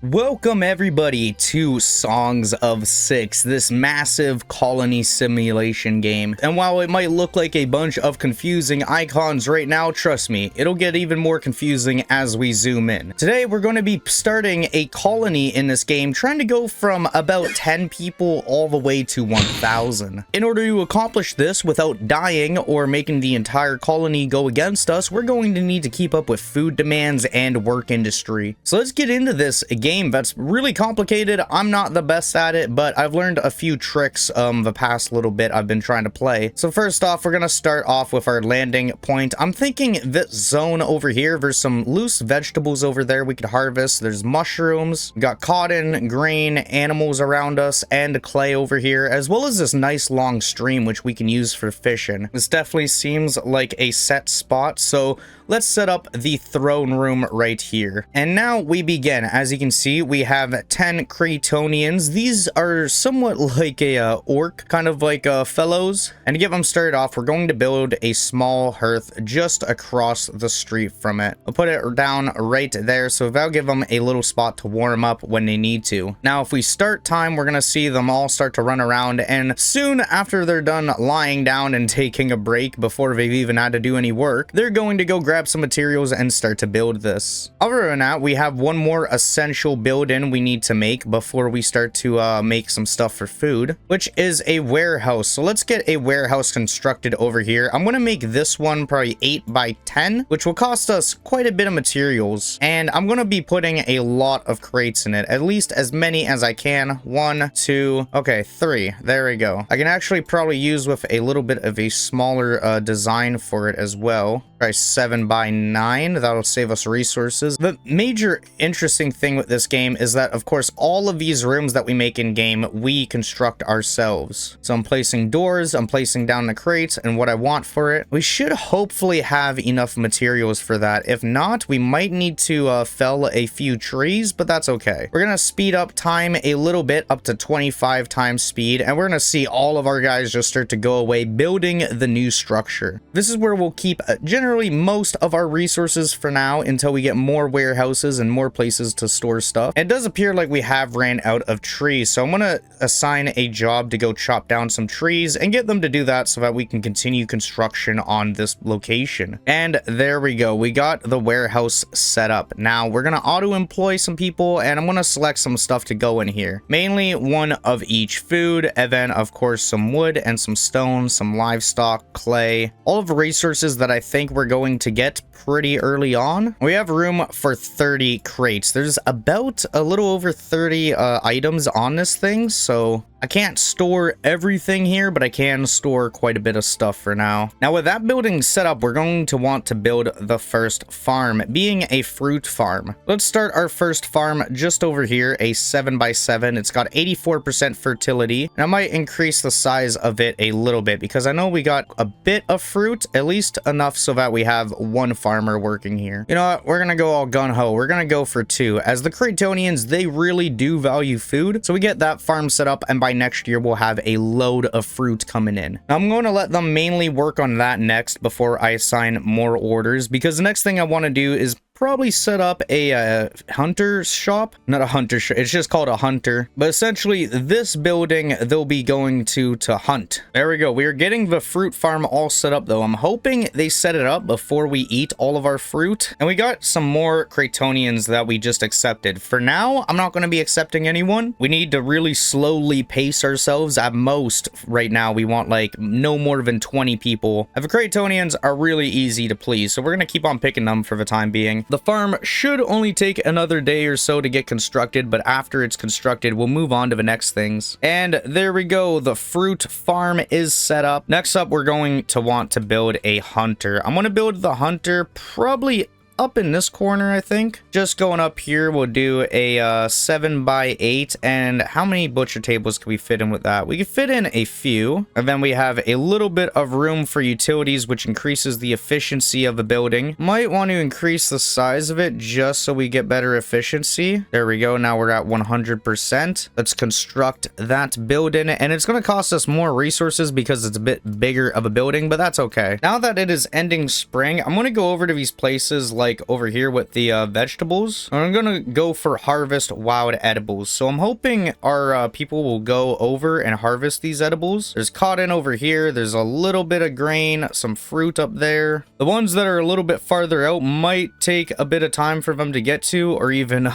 Welcome everybody to Songs of Syx, this massive colony simulation game. And while it might look like a bunch of confusing icons right now, trust me, it'll get even more confusing as we zoom in. Today we're going to be starting a colony in this game, trying to go from about 10 people all the way to 1,000. In order to accomplish this without dying or making the entire colony go against us, we're going to need to keep up with food demands and work industry. So let's get into this game that's really complicated. I'm not the best at it, but I've learned a few tricks the past little bit I've been trying to play. So first off, we're gonna start off with our landing point. I'm thinking this zone over here, there's some loose vegetables over there we could harvest. There's mushrooms, we got cotton, grain, animals around us, and clay over here, as well as this nice long stream which we can use for fishing. This definitely seems like a set spot, so let's set up the throne room right here. And now we begin. As you can see, we have 10 Cretonians. These are somewhat like a orc, kind of like fellows. And to get them started off, we're going to build a small hearth just across the street from it. I'll put it down right there, so that'll give them a little spot to warm up when they need to. Now, if we start time, we're gonna see them all start to run around, and soon after they're done lying down and taking a break before they've even had to do any work, they're going to go grab some materials and start to build this. Other than that, we have one more essential build-in we need to make before we start to make some stuff for food, which is a warehouse. So let's get a warehouse constructed over here. I'm going to make this one probably 8 by 10, which will cost us quite a bit of materials, and I'm going to be putting a lot of crates in it, at least as many as I can. 1, 2, okay, 3. There we go. I can actually probably use with a little bit of a smaller design for it as well. Try 7 by 9. That'll save us resources. The major interesting thing with this game is that, of course, all of these rooms that we make in game, we construct ourselves. So I'm placing doors, I'm placing down the crates, and what I want for it. We should hopefully have enough materials for that. If not, we might need to fell a few trees, but that's okay. We're gonna speed up time a little bit, up to 25 times speed, and we're gonna see all of our guys just start to go away building the new structure. This is where we'll keep generally most of our resources for now until we get more warehouses and more places to store stuff. It does appear like we have ran out of trees, so I'm gonna assign a job to go chop down some trees and get them to do that so that we can continue construction on this location. And there we go, we got the warehouse set up. Now we're gonna auto-employ some people, and I'm gonna select some stuff to go in here, mainly one of each: food, and then of course some wood and some stone, some livestock, clay, all of the resources that I think we're going to get pretty early on. We have room for 30 crates. There's about a little over 30 items on this thing, so I can't store everything here, but I can store quite a bit of stuff for now. Now, with that building set up, we're going to want to build the first farm, being a fruit farm. Let's start our first farm just over here, a 7 by 7. It's got 84% fertility, and I might increase the size of it a little bit because I know we got a bit of fruit, at least enough so that we have one farmer working here. You know what? We're gonna go all gung-ho. We're gonna go for 2. As the Cretonians, they really do value food, so we get that farm set up, and by next year we'll have a load of fruit coming in. Now, I'm going to let them mainly work on that next before I assign more orders, because the next thing I want to do is probably set up a hunter shop. Not a hunter shop, it's just called a hunter. But essentially, this building, they'll be going to hunt. There we go. We are getting the fruit farm all set up, though. I'm hoping they set it up before we eat all of our fruit. And we got some more Cretonians that we just accepted. For now, I'm not going to be accepting anyone. We need to really slowly pace ourselves. At most, right now, we want like no more than 20 people. The Cretonians are really easy to please, so we're going to keep on picking them for the time being. The farm should only take another day or so to get constructed, but after it's constructed, we'll move on to the next things. And there we go. The fruit farm is set up. Next up, we're going to want to build a hunter. I'm going to build the hunter probably up in this corner, I think. Just going up here, we'll do a 7 by 8. And how many butcher tables can we fit in with that? We can fit in a few. And then we have a little bit of room for utilities, which increases the efficiency of the building. Might want to increase the size of it just so we get better efficiency. There we go. Now we're at 100%. Let's construct that building. And it's going to cost us more resources because it's a bit bigger of a building, but that's okay. Now that it is ending spring, I'm going to go over to these places like like over here with the vegetables. I'm gonna go for harvest wild edibles. So I'm hoping our people will go over and harvest these edibles. There's cotton over here. There's a little bit of grain, some fruit up there. The ones that are a little bit farther out might take a bit of time for them to get to, or even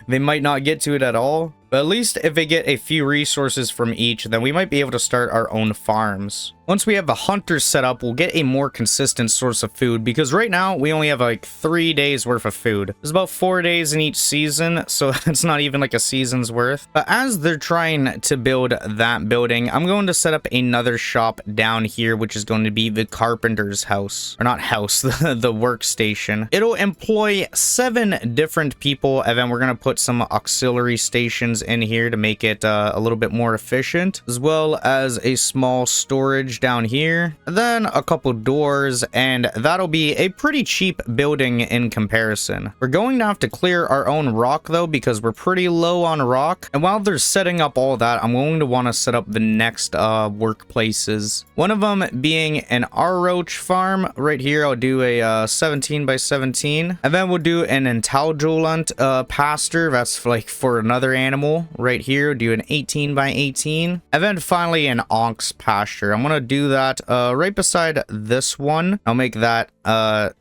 they might not get to it at all. But at least if they get a few resources from each, then we might be able to start our own farms. Once we have the hunters set up, we'll get a more consistent source of food, because right now we only have like 3 days worth of food. There's about 4 days in each season, so it's not even like a season's worth. But as they're trying to build that building, I'm going to set up another shop down here, which is going to be the carpenter's house. Or not house, the workstation. It'll employ 7 different people, and then we're going to put some auxiliary stations in here to make it a little bit more efficient, as well as a small storage down here, and then a couple doors, and that'll be a pretty cheap building in comparison. We're going to have to clear our own rock though, because we're pretty low on rock, and while they're setting up all that, I'm going to want to set up the next workplaces. One of them being an roach farm. Right here I'll do a 17 by 17, and then we'll do an intelligent pasture. That's like for another animal. Right here do an 18 by 18, and then finally an ox pasture. I'm gonna do that right beside this one. I'll make that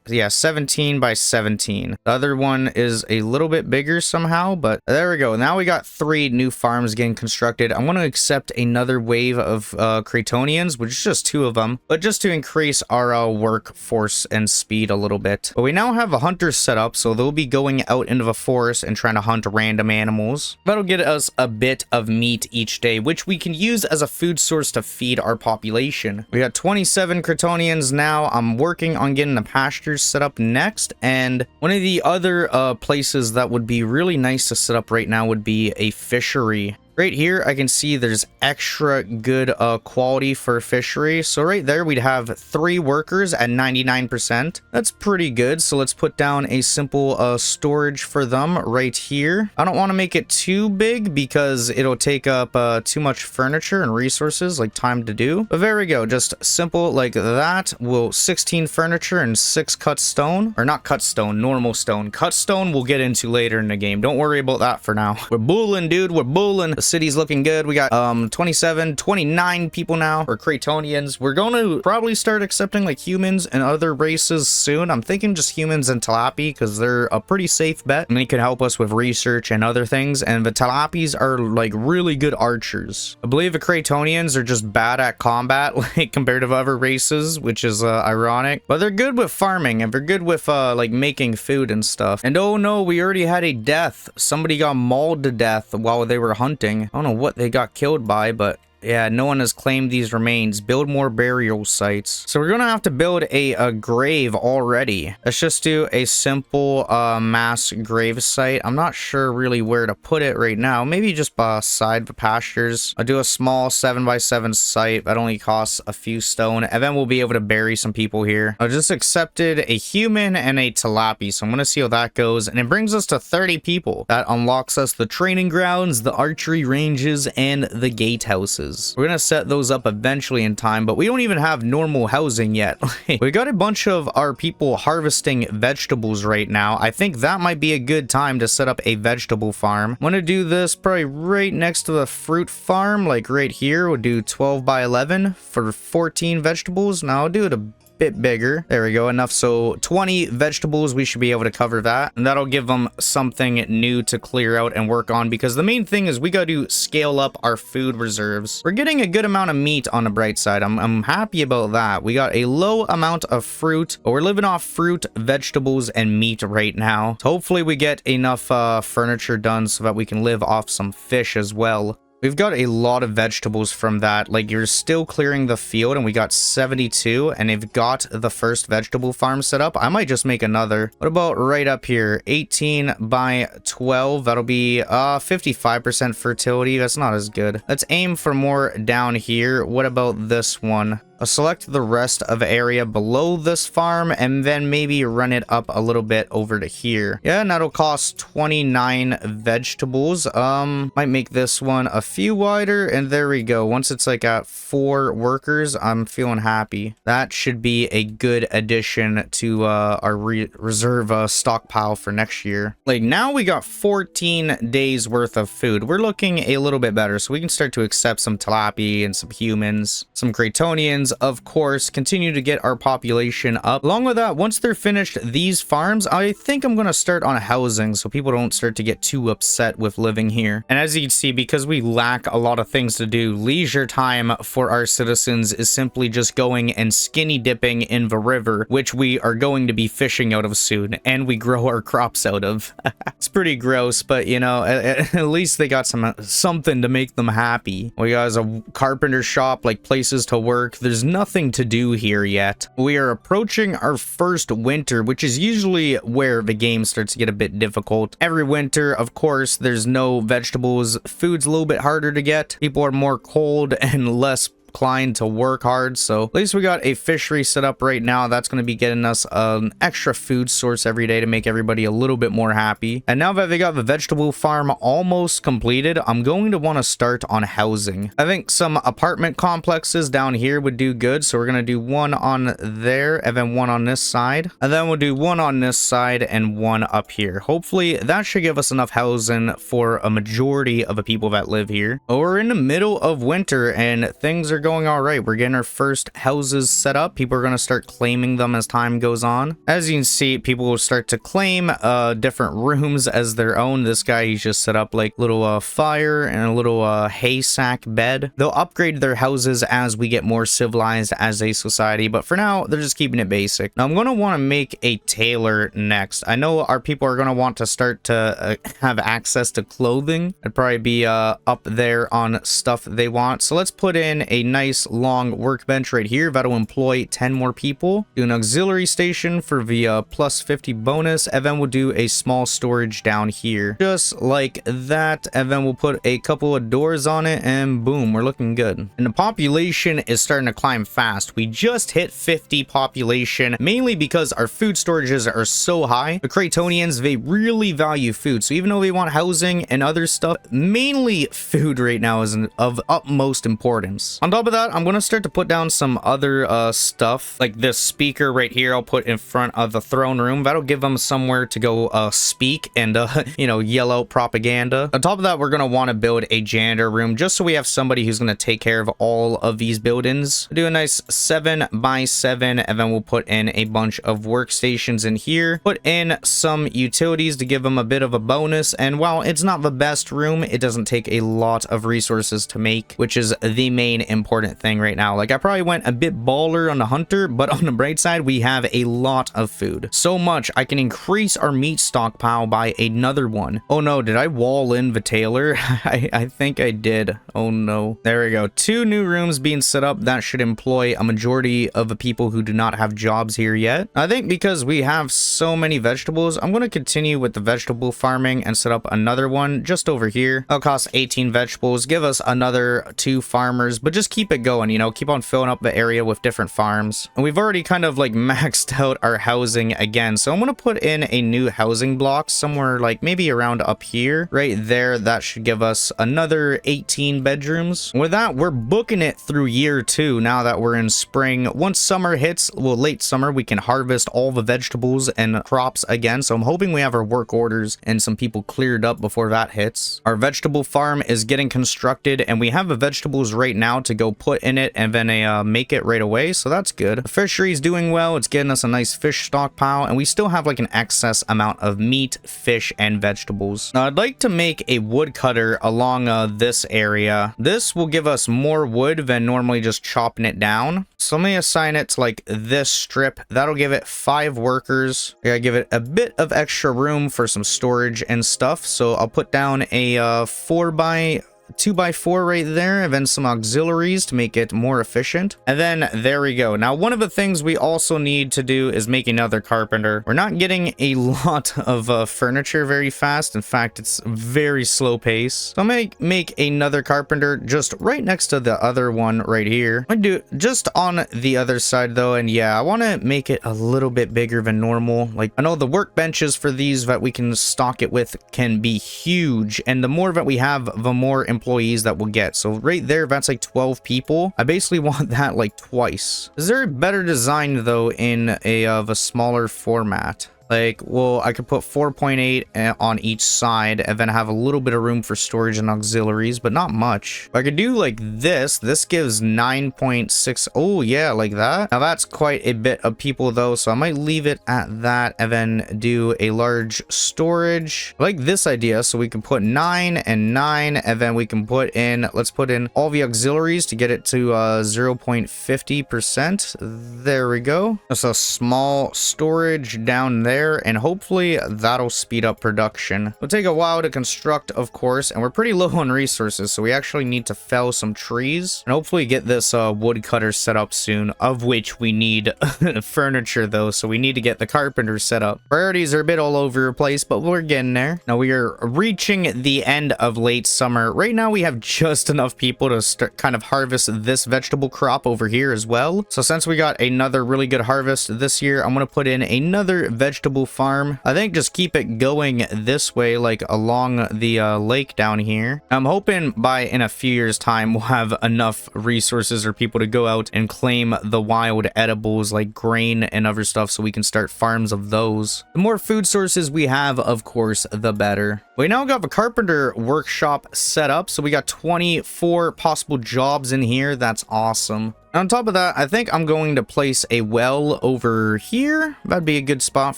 yeah, 17 by 17. The other one is a little bit bigger somehow, but there we go. Now we got 3 new farms getting constructed. I'm going to accept another wave of Cretonians, which is just 2 of them, but just to increase our workforce and speed a little bit. But we now have a hunter set up, so they'll be going out into the forest and trying to hunt random animals. That'll get us a bit of meat each day, which we can use as a food source to feed our population. We got 27 Cretonians now. I'm working on getting the pastures set up next, and one of the other places that would be really nice to set up right now would be a fishery. Right here, I can see there's extra good quality for fishery. So right there, we'd have 3 workers at 99%. That's pretty good. So let's put down a simple storage for them right here. I don't want to make it too big because it'll take up too much furniture and resources, like time to do. But there we go. Just simple like that. We'll 16 furniture and 6 cut stone. Or not cut stone, normal stone. Cut stone we'll get into later in the game. Don't worry about that for now. We're bulling, dude. We're bulling. The city's looking good. We got 29 people now, or Cretonians. We're going to probably start accepting like humans and other races soon. I'm thinking just humans and Talapi, because they're a pretty safe bet and they can help us with research and other things. And the Talapis are like really good archers. I believe the Cretonians are just bad at combat, like compared to other races, which is ironic, but they're good with farming and they're good with like making food and stuff. And oh no, we already had a death. Somebody got mauled to death while they were hunting. I don't know what they got killed by, but yeah, no one has claimed these remains. Build more burial sites. So we're gonna have to build a grave already. Let's just do a simple mass grave site. I'm not sure really where to put it right now. Maybe just beside the pastures. I'll do a small 7 by 7 site that only costs a few stone, and then we'll be able to bury some people here. I just accepted a human and a Talapi, so I'm gonna see how that goes, and it brings us to 30 people. That unlocks us the training grounds, the archery ranges, and the gatehouses. We're gonna set those up eventually in time, but we don't even have normal housing yet. We got a bunch of our people harvesting vegetables right now. I think that might be a good time to set up a vegetable farm. I'm gonna do this probably right next to the fruit farm, like right here. We'll do 12 by 11 for 14 vegetables. Now I'll do it a bit bigger. There we go, enough. So 20 vegetables, we should be able to cover that, and that'll give them something new to clear out and work on, because the main thing is we got to scale up our food reserves. We're getting a good amount of meat on the bright side. I'm happy about that. We got a low amount of fruit, but we're living off fruit, vegetables, and meat right now. So hopefully we get enough furniture done so that we can live off some fish as well. We've got a lot of vegetables from that. Like, you're still clearing the field, and we got 72, and they've got the first vegetable farm set up. I might just make another. What about right up here? 18 by 12. That'll be 55% fertility. That's not as good. Let's aim for more down here. What about this one? I'll select the rest of area below this farm and then maybe run it up a little bit over to here. Yeah, and that'll cost 29 vegetables. Might make this one a few wider, and there we go. Once it's like at 4 workers, I'm feeling happy. That should be a good addition to our reserve stockpile for next year. Like now we got 14 days worth of food. We're looking a little bit better, so we can start to accept some tilapia and some humans, some Cretonians, of course, continue to get our population up. Along with that, once they're finished these farms, I think I'm going to start on housing so people don't start to get too upset with living here. And as you can see, because we lack a lot of things to do, leisure time for our citizens is simply just going and skinny dipping in the river, which we are going to be fishing out of soon, and we grow our crops out of. It's pretty gross, but you know, at least they got something to make them happy. We got a carpenter shop, like places to work. There's nothing to do here yet. We are approaching our first winter, which is usually where the game starts to get a bit difficult. Every winter, of course, there's no vegetables. Food's a little bit harder to get. People are more cold and less inclined to work hard, so at least we got a fishery set up right now. That's going to be getting us an extra food source every day to make everybody a little bit more happy. And now that they got the vegetable farm almost completed, I'm going to want to start on housing. I think some apartment complexes down here would do good, so we're going to do one on there and then one on this side, and then we'll do one on this side and one up here. Hopefully that should give us enough housing for a majority of the people that live here. But we're in the middle of winter and things are going all right. We're getting our first houses set up. People are going to start claiming them as time goes on. As you can see, people will start to claim different rooms as their own. This guy, he's just set up like little fire and a little hay sack bed. They'll upgrade their houses as we get more civilized as a society, but for now they're just keeping it basic. Now I'm going to want to make a tailor next. I know our people are going to want to start to have access to clothing. It'd probably be up there on stuff they want, so let's put in a nice long workbench right here that'll employ 10 more people. Do an auxiliary station for the plus 50 bonus, and then we'll do a small storage down here just like that, and then we'll put a couple of doors on it, and boom, we're looking good. And the population is starting to climb fast. We just hit 50 population, mainly because our food storages are so high. The Cretonians, they really value food, so even though they want housing and other stuff, mainly food right now is of utmost importance. On top of that, I'm going to start to put down some other stuff, like this speaker right here. I'll put in front of the throne room. That'll give them somewhere to go speak and you know, yell out propaganda. On top of that, we're going to want to build a janitor room just so we have somebody who's going to take care of all of these buildings. Do a nice 7 by 7, and then we'll put in a bunch of workstations in here. Put in some utilities to give them a bit of a bonus, and while it's not the best room, it doesn't take a lot of resources to make, which is the main important thing right now. Like, I probably went a bit baller on the hunter, but on the bright side, we have a lot of food. So much, I can increase our meat stockpile by another one. Oh no, did I wall in the tailor? I think I did. Oh no. There we go. 2 new rooms being set up. That should employ a majority of the people who do not have jobs here yet. I think because we have so many vegetables, I'm going to continue with the vegetable farming and set up another one just over here. It'll cost 18 vegetables, give us another 2 farmers, but just keep it going, you know, keep on filling up the area with different farms. And we've already kind of like maxed out our housing again, so I'm going to put in a new housing block somewhere like maybe around up here right there. That should give us another 18 bedrooms. With that, we're booking it through year 2 now that we're in spring. Once summer hits, well, late summer, we can harvest all the vegetables and crops again, so I'm hoping we have our work orders and some people cleared up before that hits. Our vegetable farm is getting constructed, and we have the vegetables right now to go put in it and then make it right away, so that's good. The fishery is doing well. It's getting us a nice fish stockpile, and we still have like an excess amount of meat, fish, and vegetables. Now I'd like to make a woodcutter along this area. This will give us more wood than normally just chopping it down, so let me assign it to like this strip. That'll give it 5 workers. I gotta give it a bit of extra room for some storage and stuff, so I'll put down a 4 by 2x4 right there, and then some auxiliaries to make it more efficient. And then there we go. Now, one of the things we also need to do is make another carpenter. We're not getting a lot of furniture very fast. In fact, it's very slow pace. So I'm gonna make another carpenter just right next to the other one right here. I do just on the other side though, and yeah, I want to make it a little bit bigger than normal. Like, I know the workbenches for these that we can stock it with can be huge, and the more that we have, the more employees that we'll get. So right there, that's like 12 people. I basically want that like twice. Is there a better design though in a smaller format? Like, well, I could put 4.8 on each side and then have a little bit of room for storage and auxiliaries, but not much. I could do like this. This gives 9.6. Oh, yeah, like that. Now, that's quite a bit of people, though, so I might leave it at that and then do a large storage. I like this idea, so we can put 9 and 9, and then we can put in, let's put in all the auxiliaries to get it to 0.50%. There we go. That's a small storage down there, and hopefully that'll speed up production. It'll take a while to construct, of course, and we're pretty low on resources, so we actually need to fell some trees and hopefully get this woodcutter set up soon, of which we need furniture though, so we need to get the carpenter set up. Priorities are a bit all over the place, but we're getting there. Now we are reaching the end of late summer. Right now we have just enough people to start kind of harvest this vegetable crop over here as well. So since we got another really good harvest this year, I'm going to put in another vegetable farm. I think just keep it going this way, like along the lake down here. I'm hoping by in a few years time we'll have enough resources or people to go out and claim the wild edibles like grain and other stuff, so we can start farms of those. The more food sources we have, of course, the better. We now got the carpenter workshop set up, so we got 24 possible jobs in here. That's awesome. On top of that, I think I'm going to place a well over here. That'd be a good spot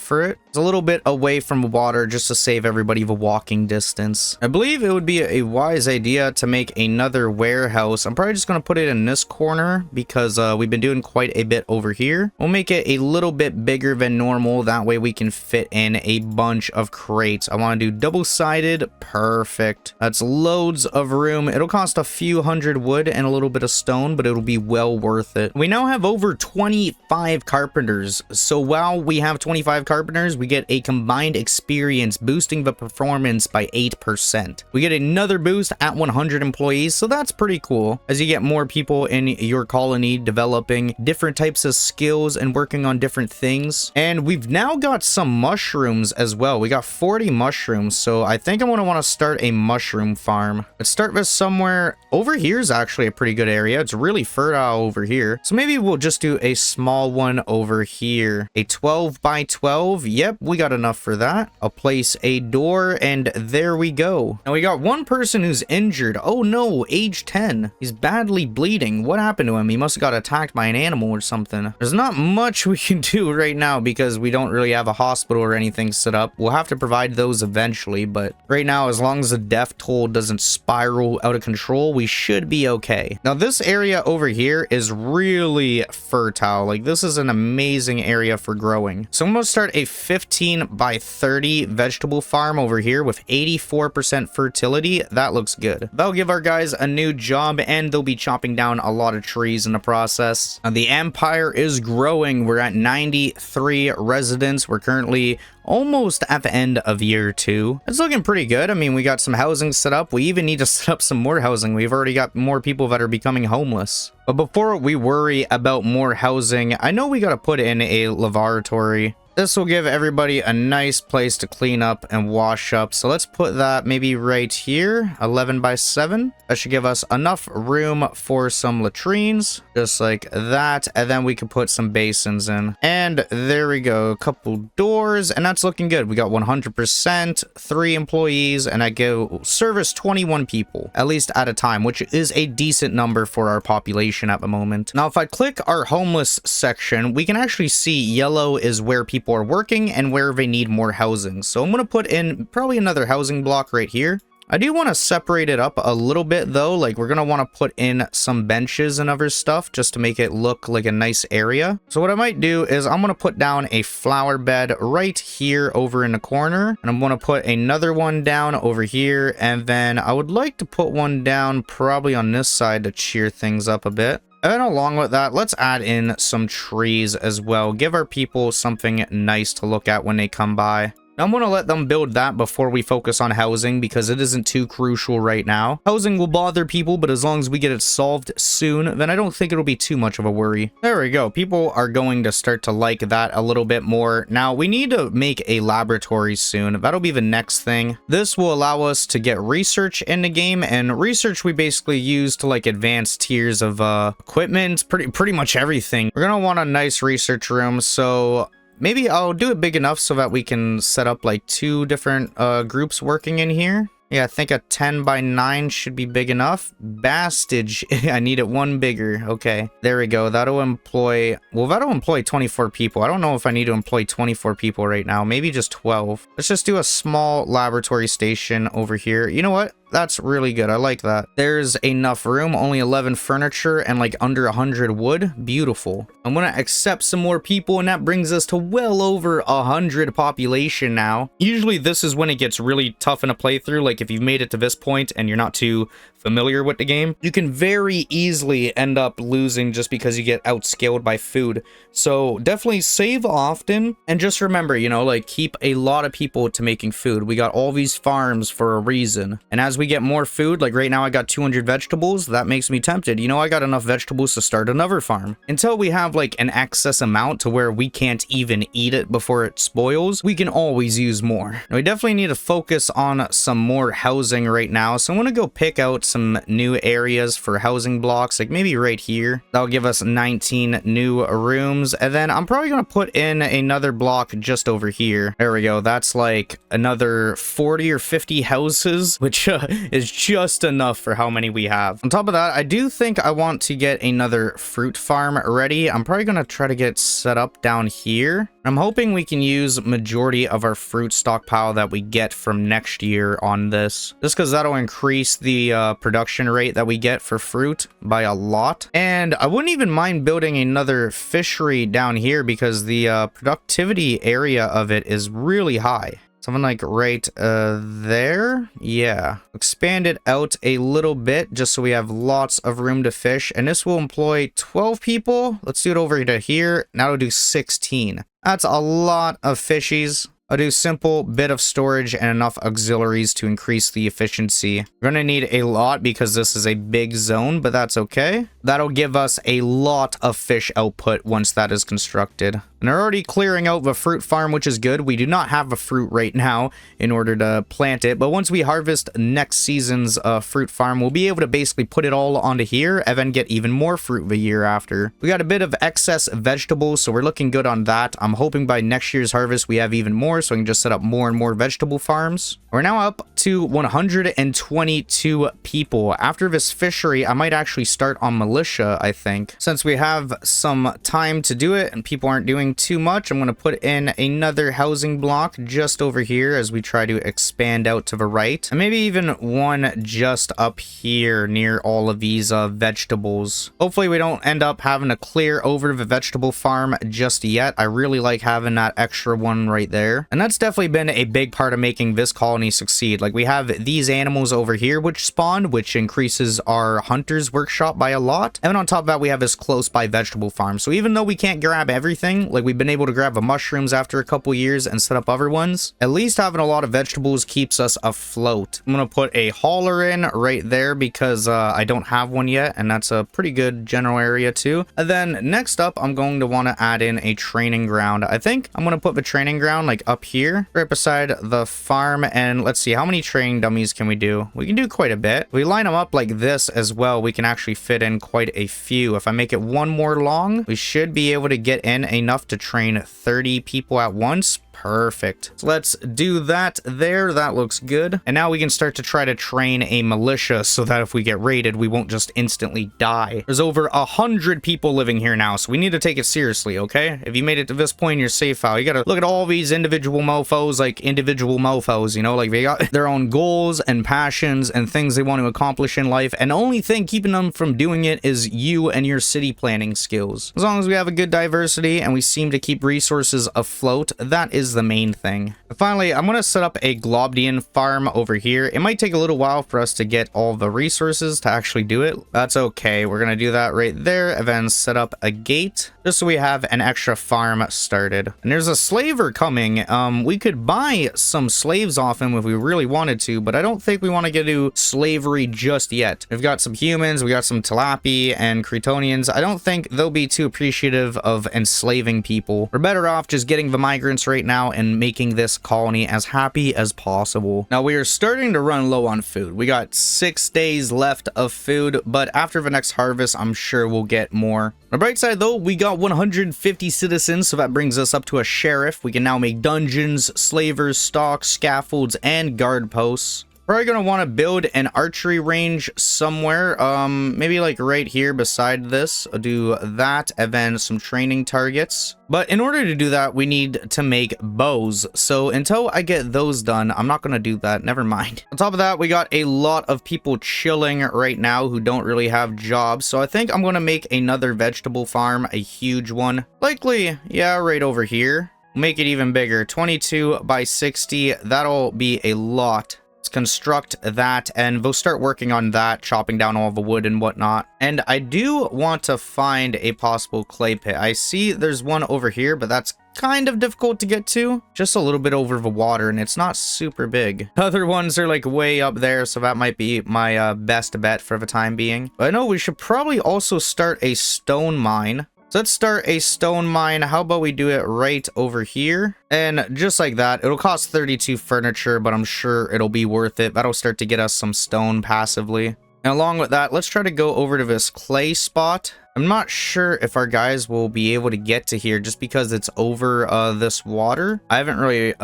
for it. It's a little bit away from water just to save everybody the walking distance. I believe it would be a wise idea to make another warehouse. I'm probably just going to put it in this corner because we've been doing quite a bit over here. We'll make it a little bit bigger than normal. That way we can fit in a bunch of crates. I want to do double-sided. Perfect. That's loads of room. It'll cost a few hundred wood and a little bit of stone, but it'll be well worth it. We now have over 25 carpenters. So while we have 25 carpenters, we get a combined experience boosting the performance by 8%. We get another boost at 100 employees, so that's pretty cool as you get more people in your colony developing different types of skills and working on different things. And we've now got some mushrooms as well. We got 40 mushrooms, so I think I'm going to want to start a mushroom farm. Let's start with somewhere over here is actually a pretty good area. It's really fertile over here, so maybe we'll just do a small one over here. A 12 by 12. Yep, we got enough for that. I'll place a door, and there we go. Now we got one person who's injured. Oh no, age 10. He's badly bleeding. What happened to him? He must have got attacked by an animal or something. There's not much we can do right now because we don't really have a hospital or anything set up. We'll have to provide those eventually, but right now, as long as the death toll doesn't spiral out of control, we should be okay. Now this area over here is really fertile. Like, this is an amazing area for growing. So I'm going to start a 15 by 30 vegetable farm over here with 84% fertility. That looks good. That'll give our guys a new job, and they'll be chopping down a lot of trees in the process. Now, the empire is growing. We're at 93 residents. We're currently almost at the end of year 2. It's looking pretty good. I mean, we got some housing set up. We even need to set up some more housing. We've already got more people that are becoming homeless. But before we worry about more housing, I know we got to put in a lavatory. This will give everybody a nice place to clean up and wash up. So let's put that maybe right here, 11 by 7. That should give us enough room for some latrines, just like that. And then we can put some basins in. And there we go, a couple doors, and that's looking good. We got 100%, 3 employees, and I go service 21 people, at least at a time, which is a decent number for our population at the moment. Now, if I click our homeless section, we can actually see yellow is where people are working and where they need more housing. So I'm going to put in probably another housing block right here. I do want to separate it up a little bit though. Like we're going to want to put in some benches and other stuff just to make it look like a nice area. So what I might do is I'm going to put down a flower bed right here over in the corner. And I'm going to put another one down over here. And then I would like to put one down probably on this side to cheer things up a bit. And along with that, let's add in some trees as well. Give our people something nice to look at when they come by. I'm going to let them build that before we focus on housing because it isn't too crucial right now. Housing will bother people, but as long as we get it solved soon, then I don't think it'll be too much of a worry. There we go. People are going to start to like that a little bit more. Now, we need to make a laboratory soon. That'll be the next thing. This will allow us to get research in the game, and research we basically use to like advance tiers of equipment, pretty much everything. We're going to want a nice research room, so maybe I'll do it big enough so that we can set up like 2 different groups working in here. Yeah, I think a 10 by 9 should be big enough. Bastage, I need it 1 bigger. Okay, there we go. That'll employ 24 people. I don't know if I need to employ 24 people right now. Maybe just 12. Let's just do a small laboratory station over here. You know what? That's really good. I like that. There's enough room, only 11 furniture and like under 100 wood. Beautiful. I'm gonna accept some more people, and that brings us to well over 100 population now. Usually this is when it gets really tough in a playthrough. Like if you've made it to this point and you're not too familiar with the game, you can very easily end up losing just because you get outscaled by food. So definitely save often, and just remember, you know, like keep a lot of people to making food. We got all these farms for a reason, and as we get more food, like right now I got 200 vegetables, that makes me tempted. You know, I got enough vegetables to start another farm. Until we have like an excess amount to where we can't even eat it before it spoils, we can always use more. Now, we definitely need to focus on some more housing right now, so I'm gonna go pick out some new areas for housing blocks, like maybe right here. That'll give us 19 new rooms, and then I'm probably gonna put in another block just over here. There we go. That's like another 40 or 50 houses, which is just enough for how many we have. On top of that, I do think I want to get another fruit farm ready. I'm probably gonna try to get set up down here. I'm hoping we can use majority of our fruit stockpile that we get from next year on this, just because that'll increase the production rate that we get for fruit by a lot. And I wouldn't even mind building another fishery down here because the productivity area of it is really high. Something like right there. Yeah. Expand it out a little bit just so we have lots of room to fish. And this will employ 12 people. Let's do it over to here. Now we'll do 16. That's a lot of fishies. I'll do simple bit of storage and enough auxiliaries to increase the efficiency. We're going to need a lot because this is a big zone, but that's okay. That'll give us a lot of fish output once that is constructed. And they're already clearing out the fruit farm, which is good. We do not have a fruit right now in order to plant it, but once we harvest next season's fruit farm, we'll be able to basically put it all onto here and then get even more fruit the year after. We got a bit of excess vegetables, so we're looking good on that. I'm hoping by next year's harvest we have even more, so I can just set up more and more vegetable farms. We're now up to 122 people. After this fishery, I might actually start on militia, I think. Since we have some time to do it and people aren't doing too much, I'm going to put in another housing block just over here as we try to expand out to the right. And maybe even one just up here near all of these vegetables. Hopefully we don't end up having to clear over the vegetable farm just yet. I really like having that extra one right there. And that's definitely been a big part of making this colony succeed. Like we have these animals over here which spawn, which increases our hunter's workshop by a lot. And then on top of that, we have this close by vegetable farm. So even though we can't grab everything, like we've been able to grab the mushrooms after a couple years and set up other ones, at least having a lot of vegetables keeps us afloat. I'm gonna put a hauler in right there because I don't have one yet, and that's a pretty good general area too. And then next up, I'm going to want to add in a training ground. I think I'm gonna put the training ground like up here, right beside the farm. And let's see, how many training dummies can we do? We can do quite a bit. If we line them up like this as well, we can actually fit in quite a few. If I make it one more long, we should be able to get in enough to train 30 people at once. Perfect. So let's do that there. That looks good. And now we can start to try to train a militia so that if we get raided, we won't just instantly die. There's over 100 people living here now, so we need to take it seriously, okay? If you made it to this point in your save file, you gotta look at all these individual mofos like individual mofos, you know? Like, they got their own goals and passions and things they want to accomplish in life, and the only thing keeping them from doing it is you and your city planning skills. As long as we have a good diversity and we seem to keep resources afloat, that is the main thing. Finally, I'm going to set up a Globdian farm over here. It might take a little while for us to get all the resources to actually do it. That's okay. We're going to do that right there and then set up a gate just so we have an extra farm started. And there's a slaver coming. We could buy some slaves off him if we really wanted to, but I don't think we want to get to slavery just yet. We've got some humans, we got some Talapi and Cretonians. I don't think they'll be too appreciative of enslaving people. We're better off just getting the migrants right now and making this colony as happy as possible. Now we are starting to run low on food. We got 6 days left of food, but after the next harvest, I'm sure we'll get more. On the bright side though, we got 150 citizens, so that brings us up to a sheriff. We can now make dungeons, slavers, stocks, scaffolds, and guard posts. Probably gonna want to build an archery range somewhere, maybe like right here beside this. I'll do that, and then some training targets. But in order to do that, we need to make bows. So until I get those done, I'm not gonna do that. Never mind. On top of that, we got a lot of people chilling right now who don't really have jobs. So I think I'm gonna make another vegetable farm, a huge one. Likely, yeah, right over here. Make it even bigger, 22 by 60. That'll be a lot. Let's construct that, and we'll start working on that, chopping down all the wood and whatnot. And I do want to find a possible clay pit. I see there's one over here, but that's kind of difficult to get to. Just a little bit over the water, and it's not super big. Other ones are like way up there, so that might be my best bet for the time being. But I know we should probably also start a stone mine. So let's start a stone mine. How about we do it right over here? And just like that, it'll cost 32 furniture, but I'm sure it'll be worth it. That'll start to get us some stone passively. And along with that, let's try to go over to this clay spot. I'm not sure if our guys will be able to get to here just because it's over this water. I haven't really,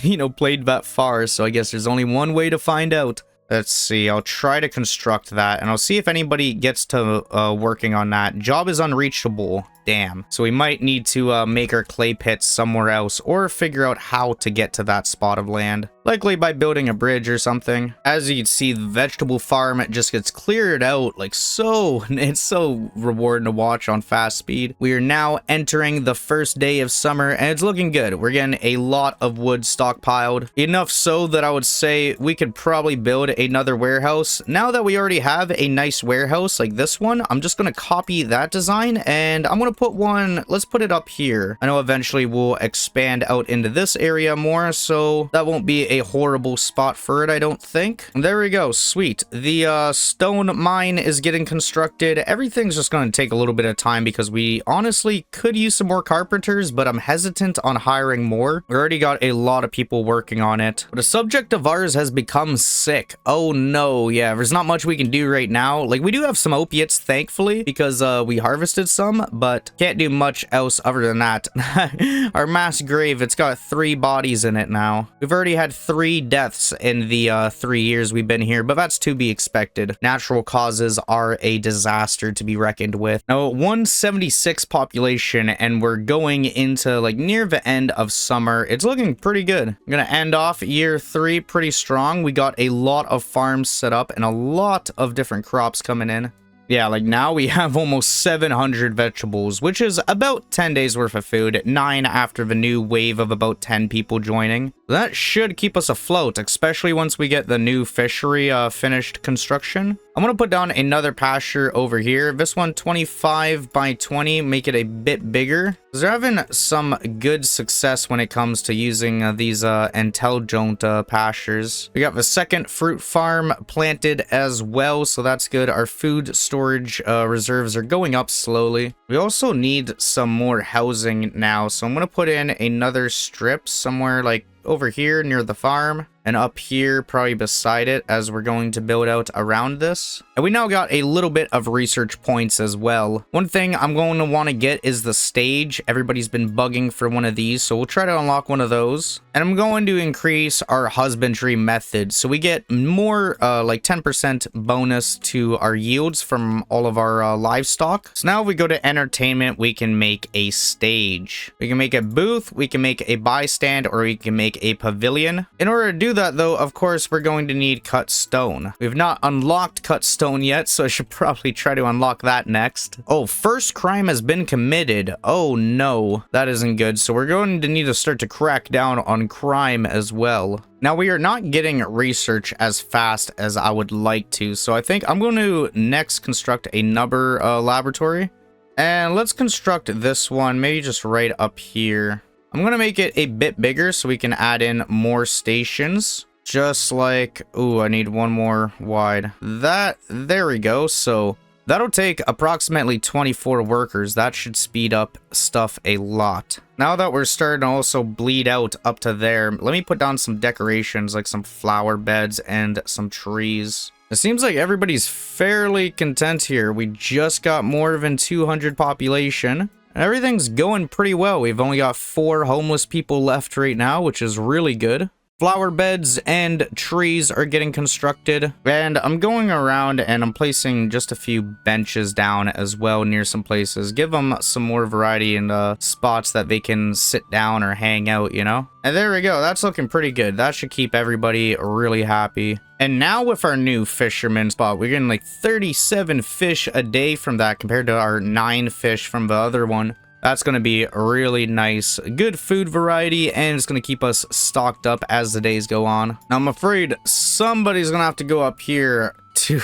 you know, played that far, so I guess there's only one way to find out. Let's see, I'll try to construct that, and I'll see if anybody gets to working on that. Job is unreachable. Damn. So we might need to make our clay pits somewhere else, or figure out how to get to that spot of land. Likely by building a bridge or something. As you can see, the vegetable farm, it just gets cleared out like so. It's so rewarding to watch on fast speed. We are now entering the first day of summer, and it's looking good. We're getting a lot of wood stockpiled. Enough so that I would say we could probably build another warehouse. Now that we already have a nice warehouse like this one, I'm just going to copy that design, and I'm going to put one, let's put it up here. I know eventually we'll expand out into this area more, so that won't be a horrible spot for it, I don't think. And there we go, sweet. The stone mine is getting constructed. Everything's just going to take a little bit of time because we honestly could use some more carpenters, but I'm hesitant on hiring more. We already got a lot of people working on it. But a subject of ours has become sick. Oh no, yeah, there's not much we can do right now. Like, we do have some opiates, thankfully, because we harvested some, but can't do much else other than that. Our mass grave, it's got 3 bodies in it now. We've already had 3 deaths in the 3 years we've been here, but that's to be expected. Natural causes are a disaster to be reckoned with. Now, 176 population, and we're going into like near the end of summer. It's looking pretty good. I'm gonna end off year 3 pretty strong. We got a lot of farms set up and a lot of different crops coming in. Yeah, like now we have almost 700 vegetables, which is about 10 days worth of food, 9 after the new wave of about 10 people joining. That should keep us afloat, especially once we get the new fishery finished construction. I'm going to put down another pasture over here. This one 25 by 20, make it a bit bigger. They're having some good success when it comes to using these intelligent pastures. We got the second fruit farm planted as well, so that's good. Our food storage reserves are going up slowly. We also need some more housing now, so I'm going to put in another strip somewhere like over here near the farm. and up here probably beside it, as we're going to build out around this. And we now got a little bit of research points as well. One thing I'm going to want to get is the stage. Everybody's been bugging for one of these, so we'll try to unlock one of those. And I'm going to increase our husbandry method, so we get more like 10% bonus to our yields from all of our livestock. So now if we go to entertainment, we can make a stage. We can make a booth, we can make a bystand, or we can make a pavilion. In order to do that though, of course, we're going to need cut stone. We've not unlocked cut stone yet, so I should probably try to unlock that next. Oh, first crime has been committed. Oh no, that isn't good. So we're going to need to start to crack down on crime as well. Now, we are not getting research as fast as I would like to, so I think I'm going to next construct another laboratory. And let's construct this one, maybe just right up here. I'm going to make it a bit bigger so we can add in more stations. Just like, ooh, I need one more wide. There we go. So that'll take approximately 24 workers. That should speed up stuff a lot. Now that we're starting to also bleed out up to there, let me put down some decorations like some flower beds and some trees. It seems like everybody's fairly content here. We just got more than 200 population. Everything's going pretty well. We've only got 4 homeless people left right now, which is really good. Flower beds and trees are getting constructed, and I'm going around and I'm placing just a few benches down as well near some places. Give them some more variety and spots that they can sit down or hang out, you know? And there we go. That's looking pretty good. That should keep everybody really happy. And now with our new fisherman spot, we're getting like 37 fish a day from that compared to our 9 fish from the other one. That's going to be really nice. Good food variety, and it's going to keep us stocked up as the days go on. Now, I'm afraid somebody's going to have to go up here to